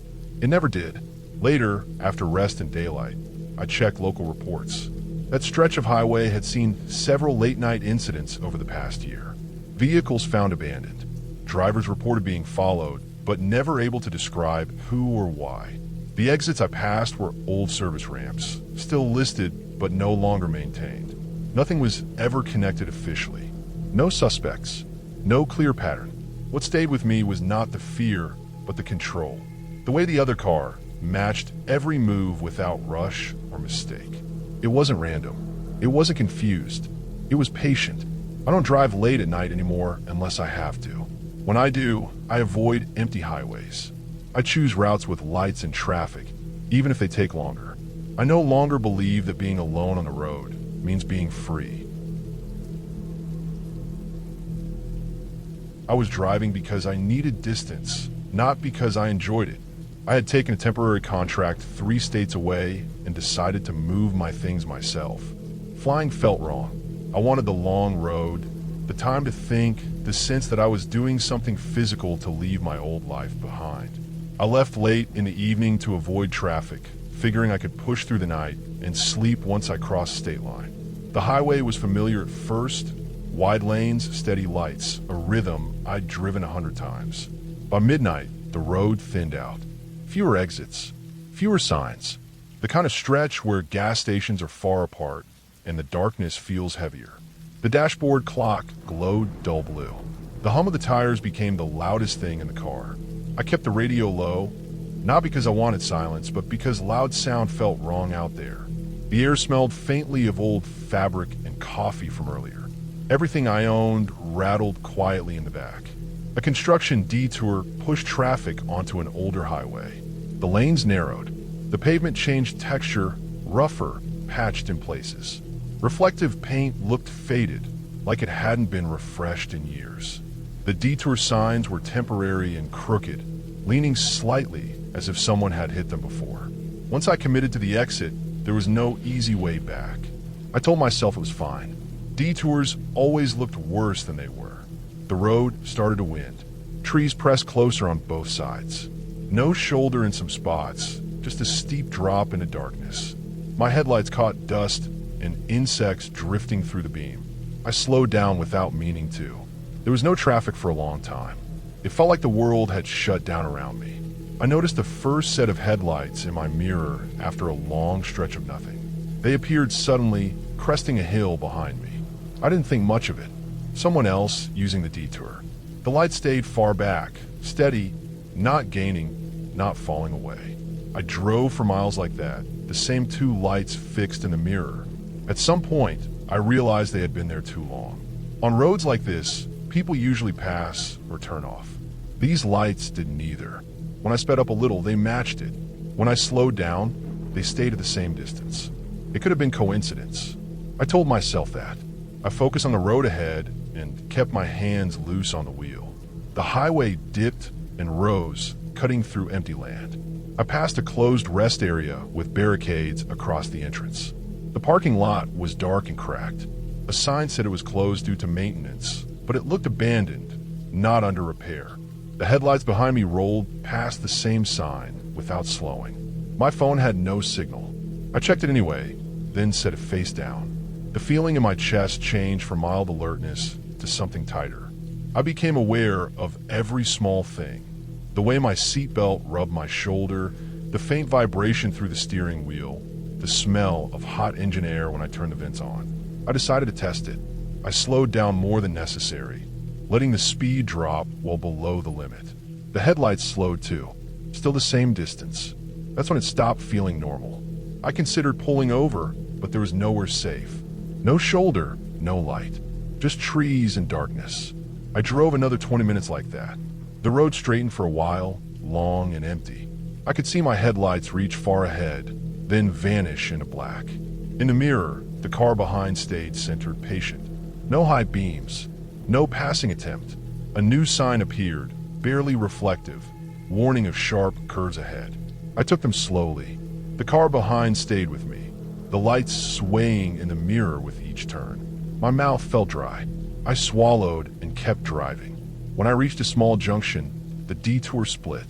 It never did. Later, after rest and daylight, I checked local reports. That stretch of highway had seen several late-night incidents over the past year. Vehicles found abandoned. Drivers reported being followed, but never able to describe who or why. The exits I passed were old service ramps, still listed but no longer maintained. Nothing was ever connected officially. No suspects. No clear pattern. What stayed with me was not the fear, but the control. The way the other car matched every move without rush or mistake. It wasn't random. It wasn't confused. It was patient. I don't drive late at night anymore unless I have to. When I do, I avoid empty highways. I choose routes with lights and traffic, even if they take longer. I no longer believe that being alone on the road means being free. I was driving because I needed distance, not because I enjoyed it. I had taken a temporary contract 3 states away and decided to move my things myself. Flying felt wrong. I wanted the long road, the time to think, the sense that I was doing something physical to leave my old life behind. I left late in the evening to avoid traffic, figuring I could push through the night and sleep once I crossed state line. The highway was familiar at first, wide lanes, steady lights, a rhythm I'd driven 100 times. By midnight, the road thinned out. Fewer exits, fewer signs, the kind of stretch where gas stations are far apart and the darkness feels heavier. The dashboard clock glowed dull blue. The hum of the tires became the loudest thing in the car. I kept the radio low, not because I wanted silence, but because loud sound felt wrong out there. The air smelled faintly of old fabric and coffee from earlier. Everything I owned rattled quietly in the back. A construction detour pushed traffic onto an older highway. The lanes narrowed. The pavement changed texture, rougher, patched in places. Reflective paint looked faded, like it hadn't been refreshed in years. The detour signs were temporary and crooked, leaning slightly as if someone had hit them before. Once I committed to the exit, there was no easy way back. I told myself it was fine. Detours always looked worse than they were. The road started to wind. Trees pressed closer on both sides. No shoulder in some spots, just a steep drop into darkness. My headlights caught dust and insects drifting through the beam. I slowed down without meaning to. There was no traffic for a long time. It felt like the world had shut down around me. I noticed the first set of headlights in my mirror after a long stretch of nothing. They appeared suddenly, cresting a hill behind me. I didn't think much of it. Someone else using the detour. The light stayed far back, steady, not gaining, not falling away. I drove for miles like that, the same 2 lights fixed in the mirror. At some point, I realized they had been there too long. On roads like this, people usually pass or turn off. These lights did neither. When I sped up a little, they matched it. When I slowed down, they stayed at the same distance. It could have been coincidence. I told myself that. I focused on the road ahead and kept my hands loose on the wheel. The highway dipped and rose, cutting through empty land. I passed a closed rest area with barricades across the entrance. The parking lot was dark and cracked. A sign said it was closed due to maintenance, but it looked abandoned, not under repair. The headlights behind me rolled past the same sign without slowing. My phone had no signal. I checked it anyway, then set it face down. The feeling in my chest changed from mild alertness to something tighter. I became aware of every small thing. The way my seatbelt rubbed my shoulder, the faint vibration through the steering wheel, the smell of hot engine air when I turned the vents on. I decided to test it. I slowed down more than necessary, letting the speed drop well below the limit. The headlights slowed too, still the same distance. That's when it stopped feeling normal. I considered pulling over, but there was nowhere safe. No shoulder, no light, just trees and darkness. I drove another 20 minutes like that. The road straightened for a while, long and empty. I could see my headlights reach far ahead, then vanish into black. In the mirror, the car behind stayed centered, patient. No high beams, no passing attempt. A new sign appeared, barely reflective, warning of sharp curves ahead. I took them slowly. The car behind stayed with me, the lights swaying in the mirror with each turn. My mouth felt dry. I swallowed and kept driving. When I reached a small junction, the detour split.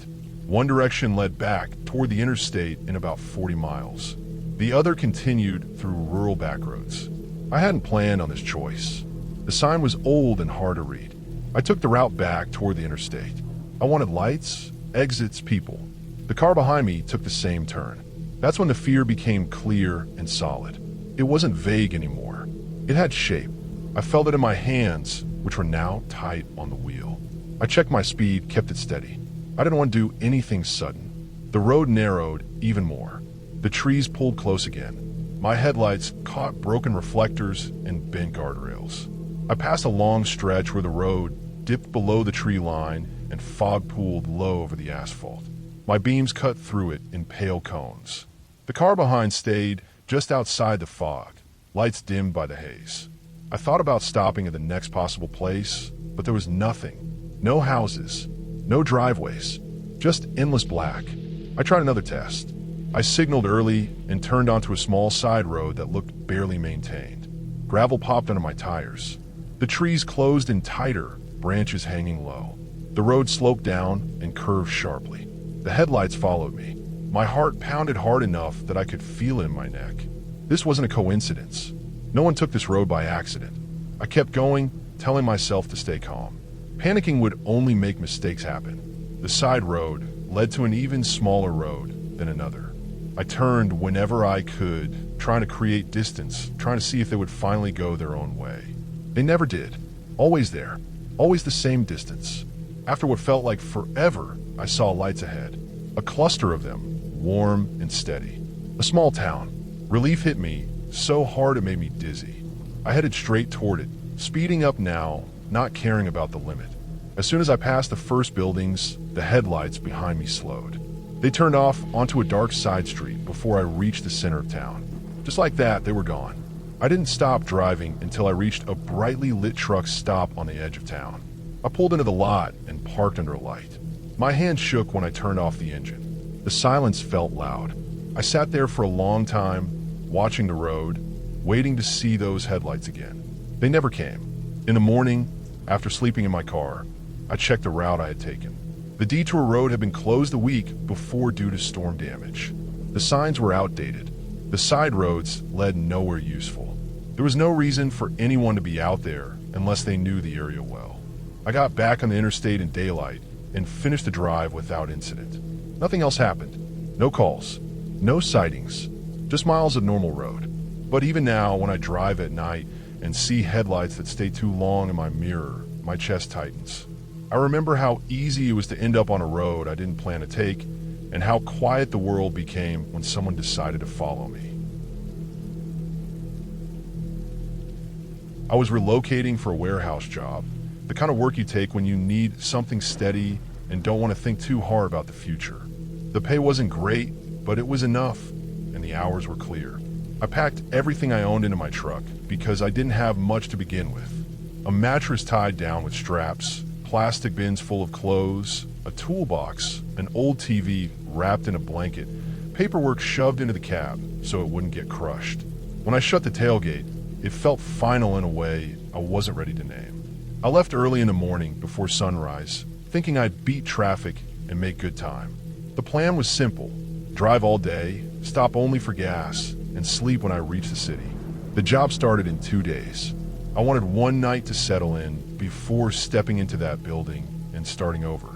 One direction led back toward the interstate in about 40 miles. The other continued through rural backroads. I hadn't planned on this choice. The sign was old and hard to read. I took the route back toward the interstate. I wanted lights, exits, people. The car behind me took the same turn. That's when the fear became clear and solid. It wasn't vague anymore. It had shape. I felt it in my hands, which were now tight on the wheel. I checked my speed, kept it steady. I didn't want to do anything sudden. The road narrowed even more. The trees pulled close again. My headlights caught broken reflectors and bent guardrails. I passed a long stretch where the road dipped below the tree line and fog pooled low over the asphalt. My beams cut through it in pale cones. The car behind stayed just outside the fog, lights dimmed by the haze. I thought about stopping at the next possible place, but there was nothing. No houses, no driveways, just endless black. I tried another test. I signaled early and turned onto a small side road that looked barely maintained. Gravel popped under my tires. The trees closed in tighter, branches hanging low. The road sloped down and curved sharply. The headlights followed me. My heart pounded hard enough that I could feel it in my neck. This wasn't a coincidence. No one took this road by accident. I kept going, telling myself to stay calm. Panicking would only make mistakes happen. The side road led to an even smaller road than another. I turned whenever I could, trying to create distance, trying to see if they would finally go their own way. They never did. Always there. Always the same distance. After what felt like forever, I saw lights ahead. A cluster of them, warm and steady. A small town. Relief hit me so hard it made me dizzy. I headed straight toward it, speeding up now, not caring about the limit. As soon as I passed the first buildings, the headlights behind me slowed. They turned off onto a dark side street before I reached the center of town. Just like that, they were gone. I didn't stop driving until I reached a brightly lit truck stop on the edge of town. I pulled into the lot and parked under a light. My hand shook when I turned off the engine. The silence felt loud. I sat there for a long time, watching the road, waiting to see those headlights again. They never came. In the morning, after sleeping in my car, I checked the route I had taken. The detour road had been closed a week before due to storm damage. The signs were outdated. The side roads led nowhere useful. There was no reason for anyone to be out there unless they knew the area well. I got back on the interstate in daylight and finished the drive without incident. Nothing else happened. No calls. No sightings. Just miles of normal road. But even now, when I drive at night and see headlights that stay too long in my mirror, my chest tightens. I remember how easy it was to end up on a road I didn't plan to take, and how quiet the world became when someone decided to follow me. I was relocating for a warehouse job, the kind of work you take when you need something steady and don't want to think too hard about the future. The pay wasn't great, but it was enough, and the hours were clear. I packed everything I owned into my truck because I didn't have much to begin with. A mattress tied down with straps, plastic bins full of clothes, a toolbox, an old TV wrapped in a blanket, paperwork shoved into the cab so it wouldn't get crushed. When I shut the tailgate, it felt final in a way I wasn't ready to name. I left early in the morning before sunrise, thinking I'd beat traffic and make good time. The plan was simple: drive all day, stop only for gas, and sleep when I reached the city. The job started in 2 days. I wanted one night to settle in before stepping into that building and starting over.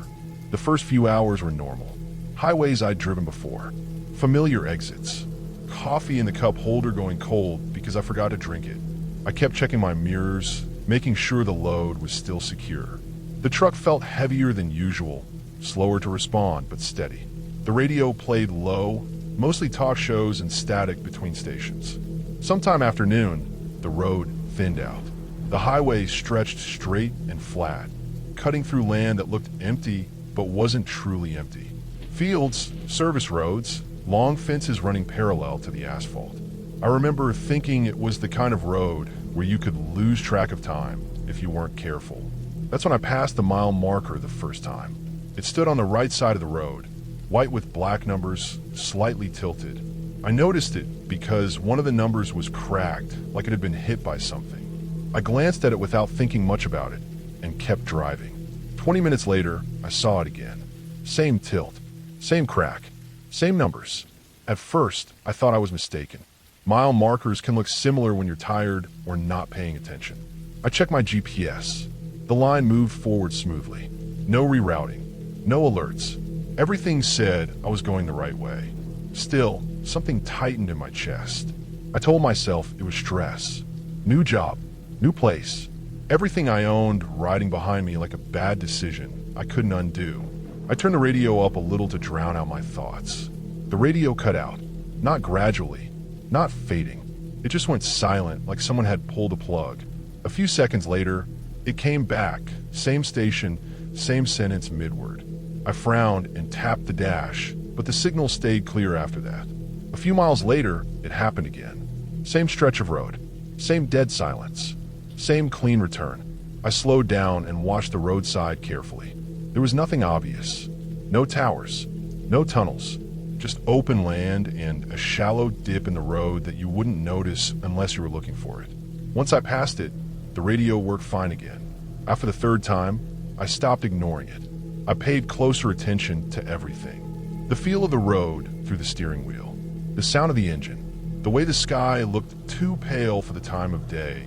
The first few hours were normal. Highways I'd driven before. Familiar exits. Coffee in the cup holder going cold because I forgot to drink it. I kept checking my mirrors, making sure the load was still secure. The truck felt heavier than usual, slower to respond, but steady. The radio played low, mostly talk shows and static between stations. Sometime after noon, the road thinned out. The highway stretched straight and flat, cutting through land that looked empty but wasn't truly empty. Fields, service roads, long fences running parallel to the asphalt. I remember thinking it was the kind of road where you could lose track of time if you weren't careful. That's when I passed the mile marker the first time. It stood on the right side of the road, white with black numbers, slightly tilted. I noticed it because one of the numbers was cracked, like it had been hit by something. I glanced at it without thinking much about it and kept driving. 20 minutes later, I saw it again. Same tilt, Same crack. Same numbers. At first, I thought I was mistaken. Mile markers can look similar when you're tired or not paying attention. I checked my GPS. The line moved forward smoothly. No rerouting. No alerts. Everything said I was going the right way. Still, something tightened in my chest. I told myself it was stress. New job. New place. Everything I owned riding behind me like a bad decision I couldn't undo. I turned the radio up a little to drown out my thoughts. The radio cut out. Not gradually. Not fading. It just went silent like someone had pulled a plug. A few seconds later, it came back. Same station, same sentence midward. I frowned and tapped the dash, but the signal stayed clear after that. A few miles later, it happened again. Same stretch of road. Same dead silence. Same clean return. I slowed down and watched the roadside carefully. There was nothing obvious. No towers. No tunnels. Just open land and a shallow dip in the road that you wouldn't notice unless you were looking for it. Once I passed it, the radio worked fine again. After the third time, I stopped ignoring it. I paid closer attention to everything. The feel of the road through the steering wheel. The sound of the engine. The way the sky looked too pale for the time of day,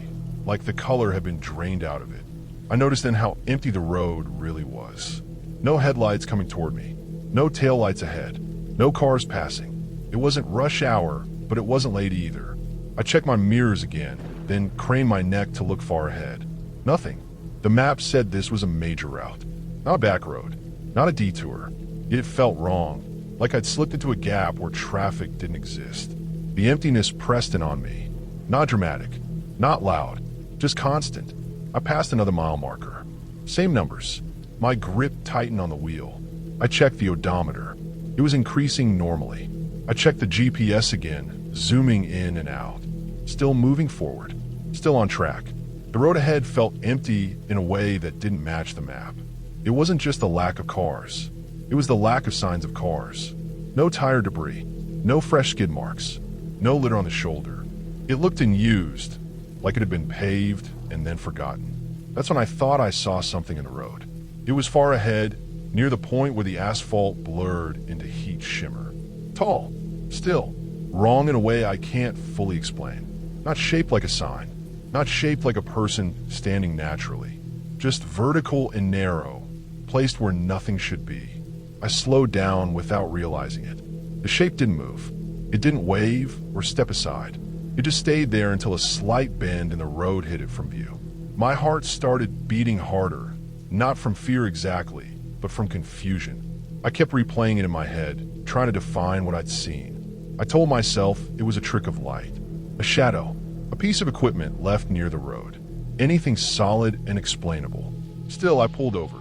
like the color had been drained out of it. I noticed then how empty the road really was. No headlights coming toward me. No taillights ahead. No cars passing. It wasn't rush hour, but it wasn't late either. I checked my mirrors again, then craned my neck to look far ahead. Nothing. The map said this was a major route. Not a back road. Not a detour. Yet it felt wrong, like I'd slipped into a gap where traffic didn't exist. The emptiness pressed in on me. Not dramatic. Not loud. Just constant. I passed another mile marker. Same numbers. My grip tightened on the wheel. I checked the odometer. It was increasing normally. I checked the GPS again, zooming in and out. Still moving forward. Still on track. The road ahead felt empty in a way that didn't match the map. It wasn't just the lack of cars. It was the lack of signs of cars. No tire debris. No fresh skid marks. No litter on the shoulder. It looked unused, like it had been paved and then forgotten. That's when I thought I saw something in the road. It was far ahead, near the point where the asphalt blurred into heat shimmer. Tall. Still. Wrong in a way I can't fully explain. Not shaped like a sign. Not shaped like a person standing naturally. Just vertical and narrow, placed where nothing should be. I slowed down without realizing it. The shape didn't move. It didn't wave or step aside. It just stayed there until a slight bend in the road hid it from view. My heart started beating harder, not from fear exactly, but from confusion. I kept replaying it in my head, trying to define what I'd seen. I told myself it was a trick of light, a shadow, a piece of equipment left near the road. Anything solid and explainable. Still, I pulled over.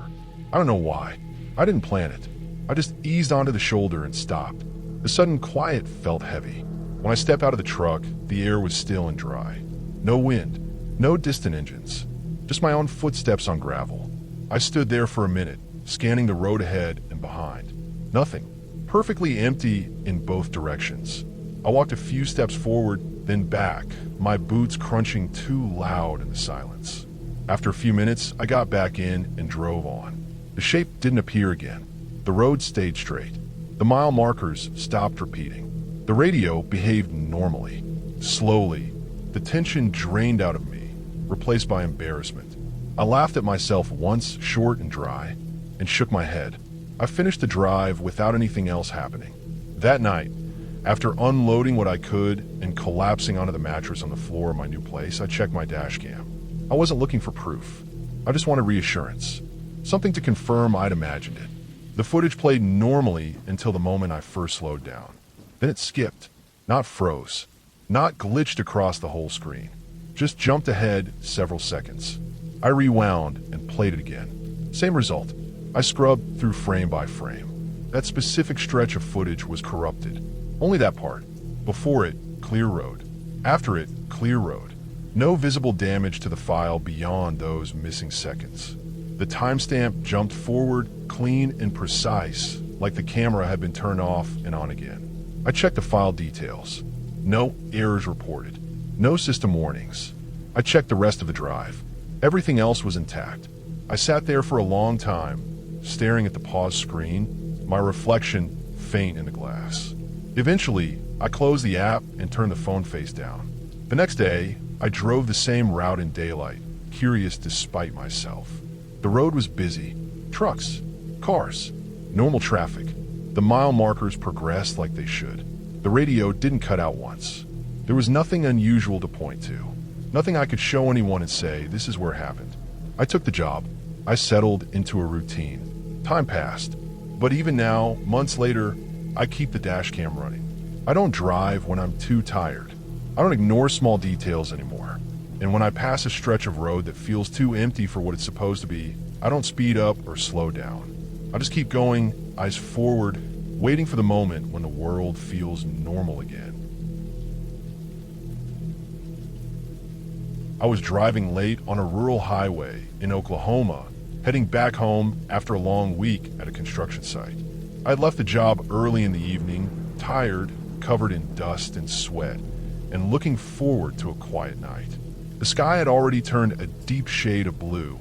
I don't know why. I didn't plan it. I just eased onto the shoulder and stopped. The sudden quiet felt heavy. When I stepped out of the truck, the air was still and dry. No wind, no distant engines, just my own footsteps on gravel. I stood there for a minute, scanning the road ahead and behind. Nothing. Perfectly empty in both directions. I walked a few steps forward, then back, my boots crunching too loud in the silence. After a few minutes, I got back in and drove on. The shape didn't appear again. The road stayed straight. The mile markers stopped repeating. The radio behaved normally. Slowly, the tension drained out of me, replaced by embarrassment. I laughed at myself once, short and dry, and shook my head. I finished the drive without anything else happening. That night, after unloading what I could and collapsing onto the mattress on the floor of my new place, I checked my dash cam. I wasn't looking for proof. I just wanted reassurance. Something to confirm I'd imagined it. The footage played normally until the moment I first slowed down. Then it skipped, not froze, not glitched across the whole screen. Just jumped ahead several seconds. I rewound and played it again. Same result. I scrubbed through frame by frame. That specific stretch of footage was corrupted. Only that part. Before it, clear road. After it, clear road. No visible damage to the file beyond those missing seconds. The timestamp jumped forward, clean and precise, like the camera had been turned off and on again. I checked the file details. No errors reported. No system warnings. I checked the rest of the drive. Everything else was intact. I sat there for a long time, staring at the paused screen, my reflection faint in the glass. Eventually, I closed the app and turned the phone face down. The next day, I drove the same route in daylight, curious despite myself. The road was busy. Trucks, cars, normal traffic. The mile markers progressed like they should. The radio didn't cut out once. There was nothing unusual to point to. Nothing I could show anyone and say, this is where it happened. I took the job. I settled into a routine. Time passed. But even now, months later, I keep the dash cam running. I don't drive when I'm too tired. I don't ignore small details anymore. And when I pass a stretch of road that feels too empty for what it's supposed to be, I don't speed up or slow down. I just keep going, eyes forward, waiting for the moment when the world feels normal again. I was driving late on a rural highway in Oklahoma, heading back home after a long week at a construction site. I had left the job early in the evening, tired, covered in dust and sweat, and looking forward to a quiet night. The sky had already turned a deep shade of blue,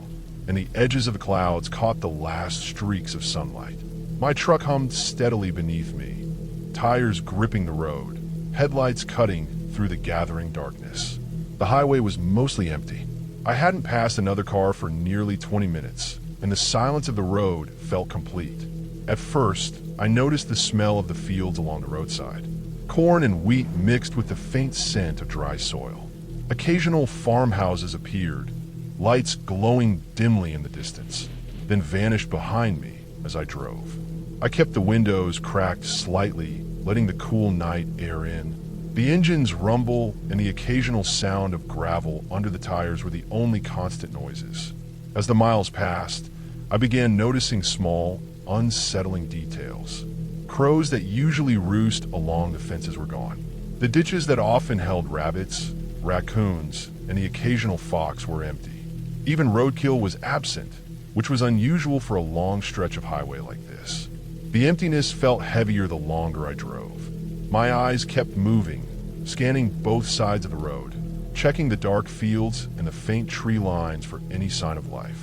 and the edges of the clouds caught the last streaks of sunlight. My truck hummed steadily beneath me, tires gripping the road, headlights cutting through the gathering darkness. The highway was mostly empty. I hadn't passed another car for nearly 20 minutes, and the silence of the road felt complete. At first, I noticed the smell of the fields along the roadside. Corn and wheat mixed with the faint scent of dry soil. Occasional farmhouses appeared, lights glowing dimly in the distance, then vanished behind me as I drove. I kept the windows cracked slightly, letting the cool night air in. The engine's rumble and the occasional sound of gravel under the tires were the only constant noises. As the miles passed, I began noticing small, unsettling details. Crows that usually roost along the fences were gone. The ditches that often held rabbits, raccoons, and the occasional fox were empty. Even roadkill was absent, which was unusual for a long stretch of highway like this. The emptiness felt heavier the longer I drove. My eyes kept moving, scanning both sides of the road, checking the dark fields and the faint tree lines for any sign of life.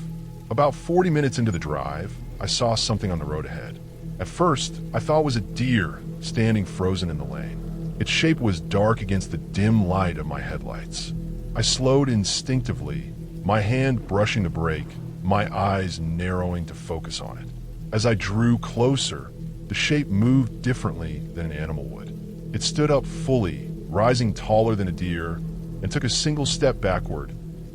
About 40 minutes into the drive, I saw something on the road ahead. At first, I thought it was a deer standing frozen in the lane. Its shape was dark against the dim light of my headlights. I slowed instinctively, my hand brushing the brake, my eyes narrowing to focus on it. As I drew closer, the shape moved differently than an animal would. It stood up fully, rising taller than a deer, and took a single step backward,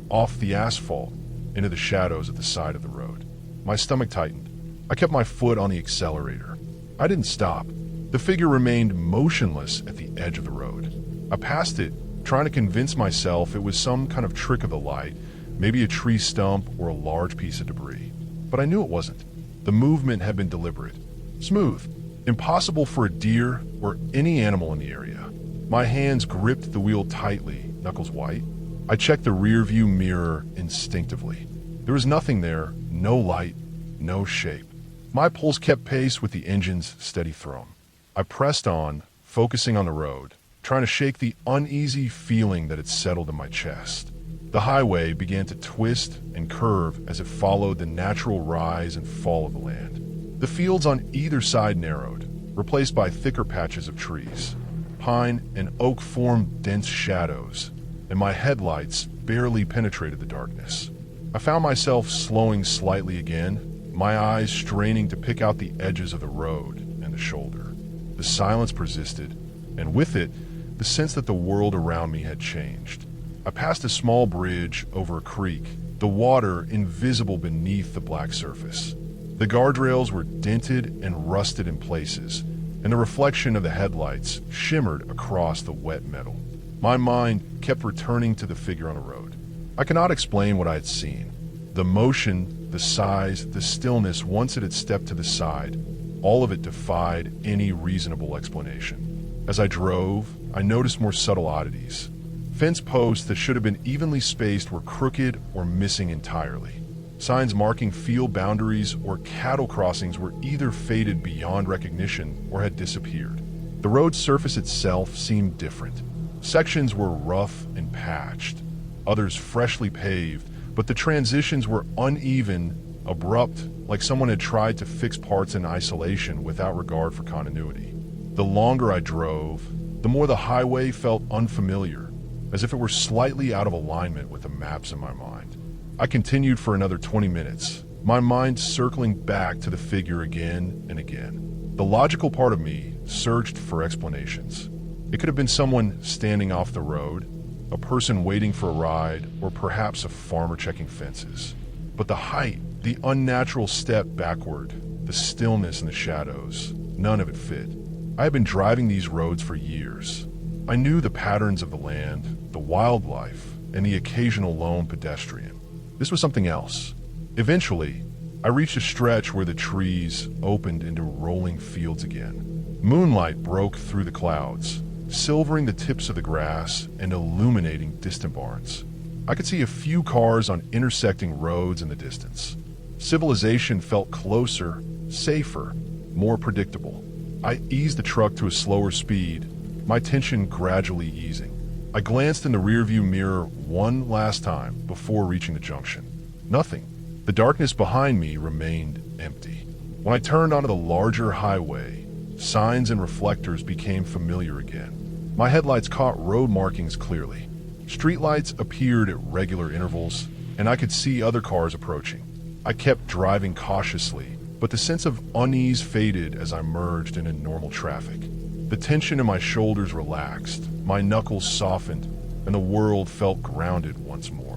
off the asphalt, into the shadows at the side of the road. My stomach tightened. I kept my foot on the accelerator. I didn't stop. The figure remained motionless at the edge of the road. I passed it, trying to convince myself it was some kind of trick of the light, maybe a tree stump or a large piece of debris. But I knew it wasn't. The movement had been deliberate, smooth, impossible for a deer or any animal in the area. My hands gripped the wheel tightly, knuckles white. I checked the rearview mirror instinctively. There was nothing there, no light, no shape. My pulse kept pace with the engine's steady thrum. I pressed on, focusing on the road, trying to shake the uneasy feeling that had settled in my chest. The highway began to twist and curve as it followed the natural rise and fall of the land. The fields on either side narrowed, replaced by thicker patches of trees. Pine and oak formed dense shadows, and my headlights barely penetrated the darkness. I found myself slowing slightly again, my eyes straining to pick out the edges of the road and the shoulder. The silence persisted, and with it, the sense that the world around me had changed. I passed a small bridge over a creek, the water invisible beneath the black surface. The guardrails were dented and rusted in places, and the reflection of the headlights shimmered across the wet metal. My mind kept returning to the figure on the road. I cannot explain what I had seen. The motion, the size, the stillness once it had stepped to the side, all of it defied any reasonable explanation. As I drove, I noticed more subtle oddities. Fence posts that should have been evenly spaced were crooked or missing entirely. Signs marking field boundaries or cattle crossings were either faded beyond recognition or had disappeared. The road surface itself seemed different. Sections were rough and patched, others freshly paved, but the transitions were uneven abrupt, like someone had tried to fix parts in isolation without regard for continuity. The longer I drove, the more the highway felt unfamiliar, as if it were slightly out of alignment with the maps in my mind. I continued for another 20 minutes, my mind circling back to the figure again and again. The logical part of me searched for explanations. It could have been someone standing off the road, a person waiting for a ride, or perhaps a farmer checking fences. But the height, the unnatural step backward, the stillness and the shadows, none of it fit. I had been driving these roads for years. I knew the patterns of the land, the wildlife, and the occasional lone pedestrian. This was something else. Eventually, I reached a stretch where the trees opened into rolling fields again. Moonlight broke through the clouds, silvering the tips of the grass and illuminating distant barns. I could see a few cars on intersecting roads in the distance. Civilization felt closer, safer, more predictable. I eased the truck to a slower speed, my tension gradually easing. I glanced in the rearview mirror one last time before reaching the junction. Nothing. The darkness behind me remained empty. When I turned onto the larger highway, signs and reflectors became familiar again. My headlights caught road markings clearly. Streetlights appeared at regular intervals, and I could see other cars approaching. I kept driving cautiously, but the sense of unease faded as I merged into normal traffic. The tension in my shoulders relaxed, my knuckles softened, and the world felt grounded once more.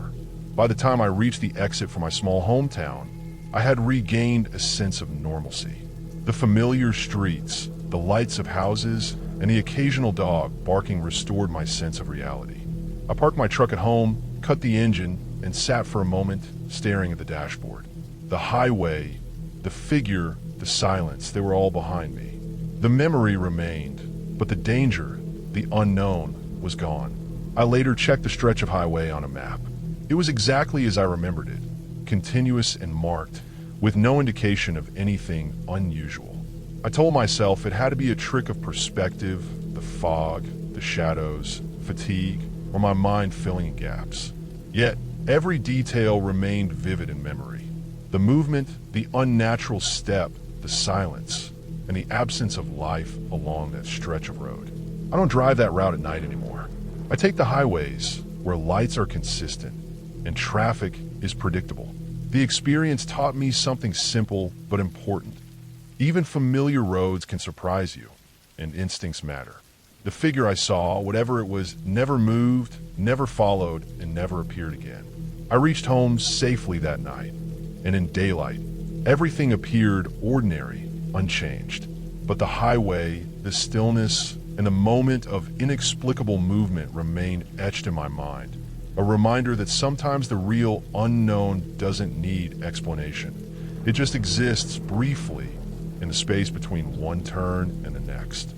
By the time I reached the exit for my small hometown, I had regained a sense of normalcy. The familiar streets, the lights of houses, and the occasional dog barking restored my sense of reality. I parked my truck at home, cut the engine, and sat for a moment, staring at the dashboard. The highway, the figure, the silence, they were all behind me. The memory remained, but the danger, the unknown, was gone. I later checked the stretch of highway on a map. It was exactly as I remembered it, continuous and marked, with no indication of anything unusual. I told myself it had to be a trick of perspective, the fog, the shadows, fatigue, or my mind filling in gaps. Yet, every detail remained vivid in memory. The movement, the unnatural step, the silence, and the absence of life along that stretch of road. I don't drive that route at night anymore. I take the highways where lights are consistent and traffic is predictable. The experience taught me something simple but important. Even familiar roads can surprise you, and instincts matter. The figure I saw, whatever it was, never moved, never followed, and never appeared again. I reached home safely that night, and in daylight, everything appeared ordinary, unchanged. But the highway, the stillness, and the moment of inexplicable movement remained etched in my mind, a reminder that sometimes the real unknown doesn't need explanation. It just exists briefly in the space between one turn and the next.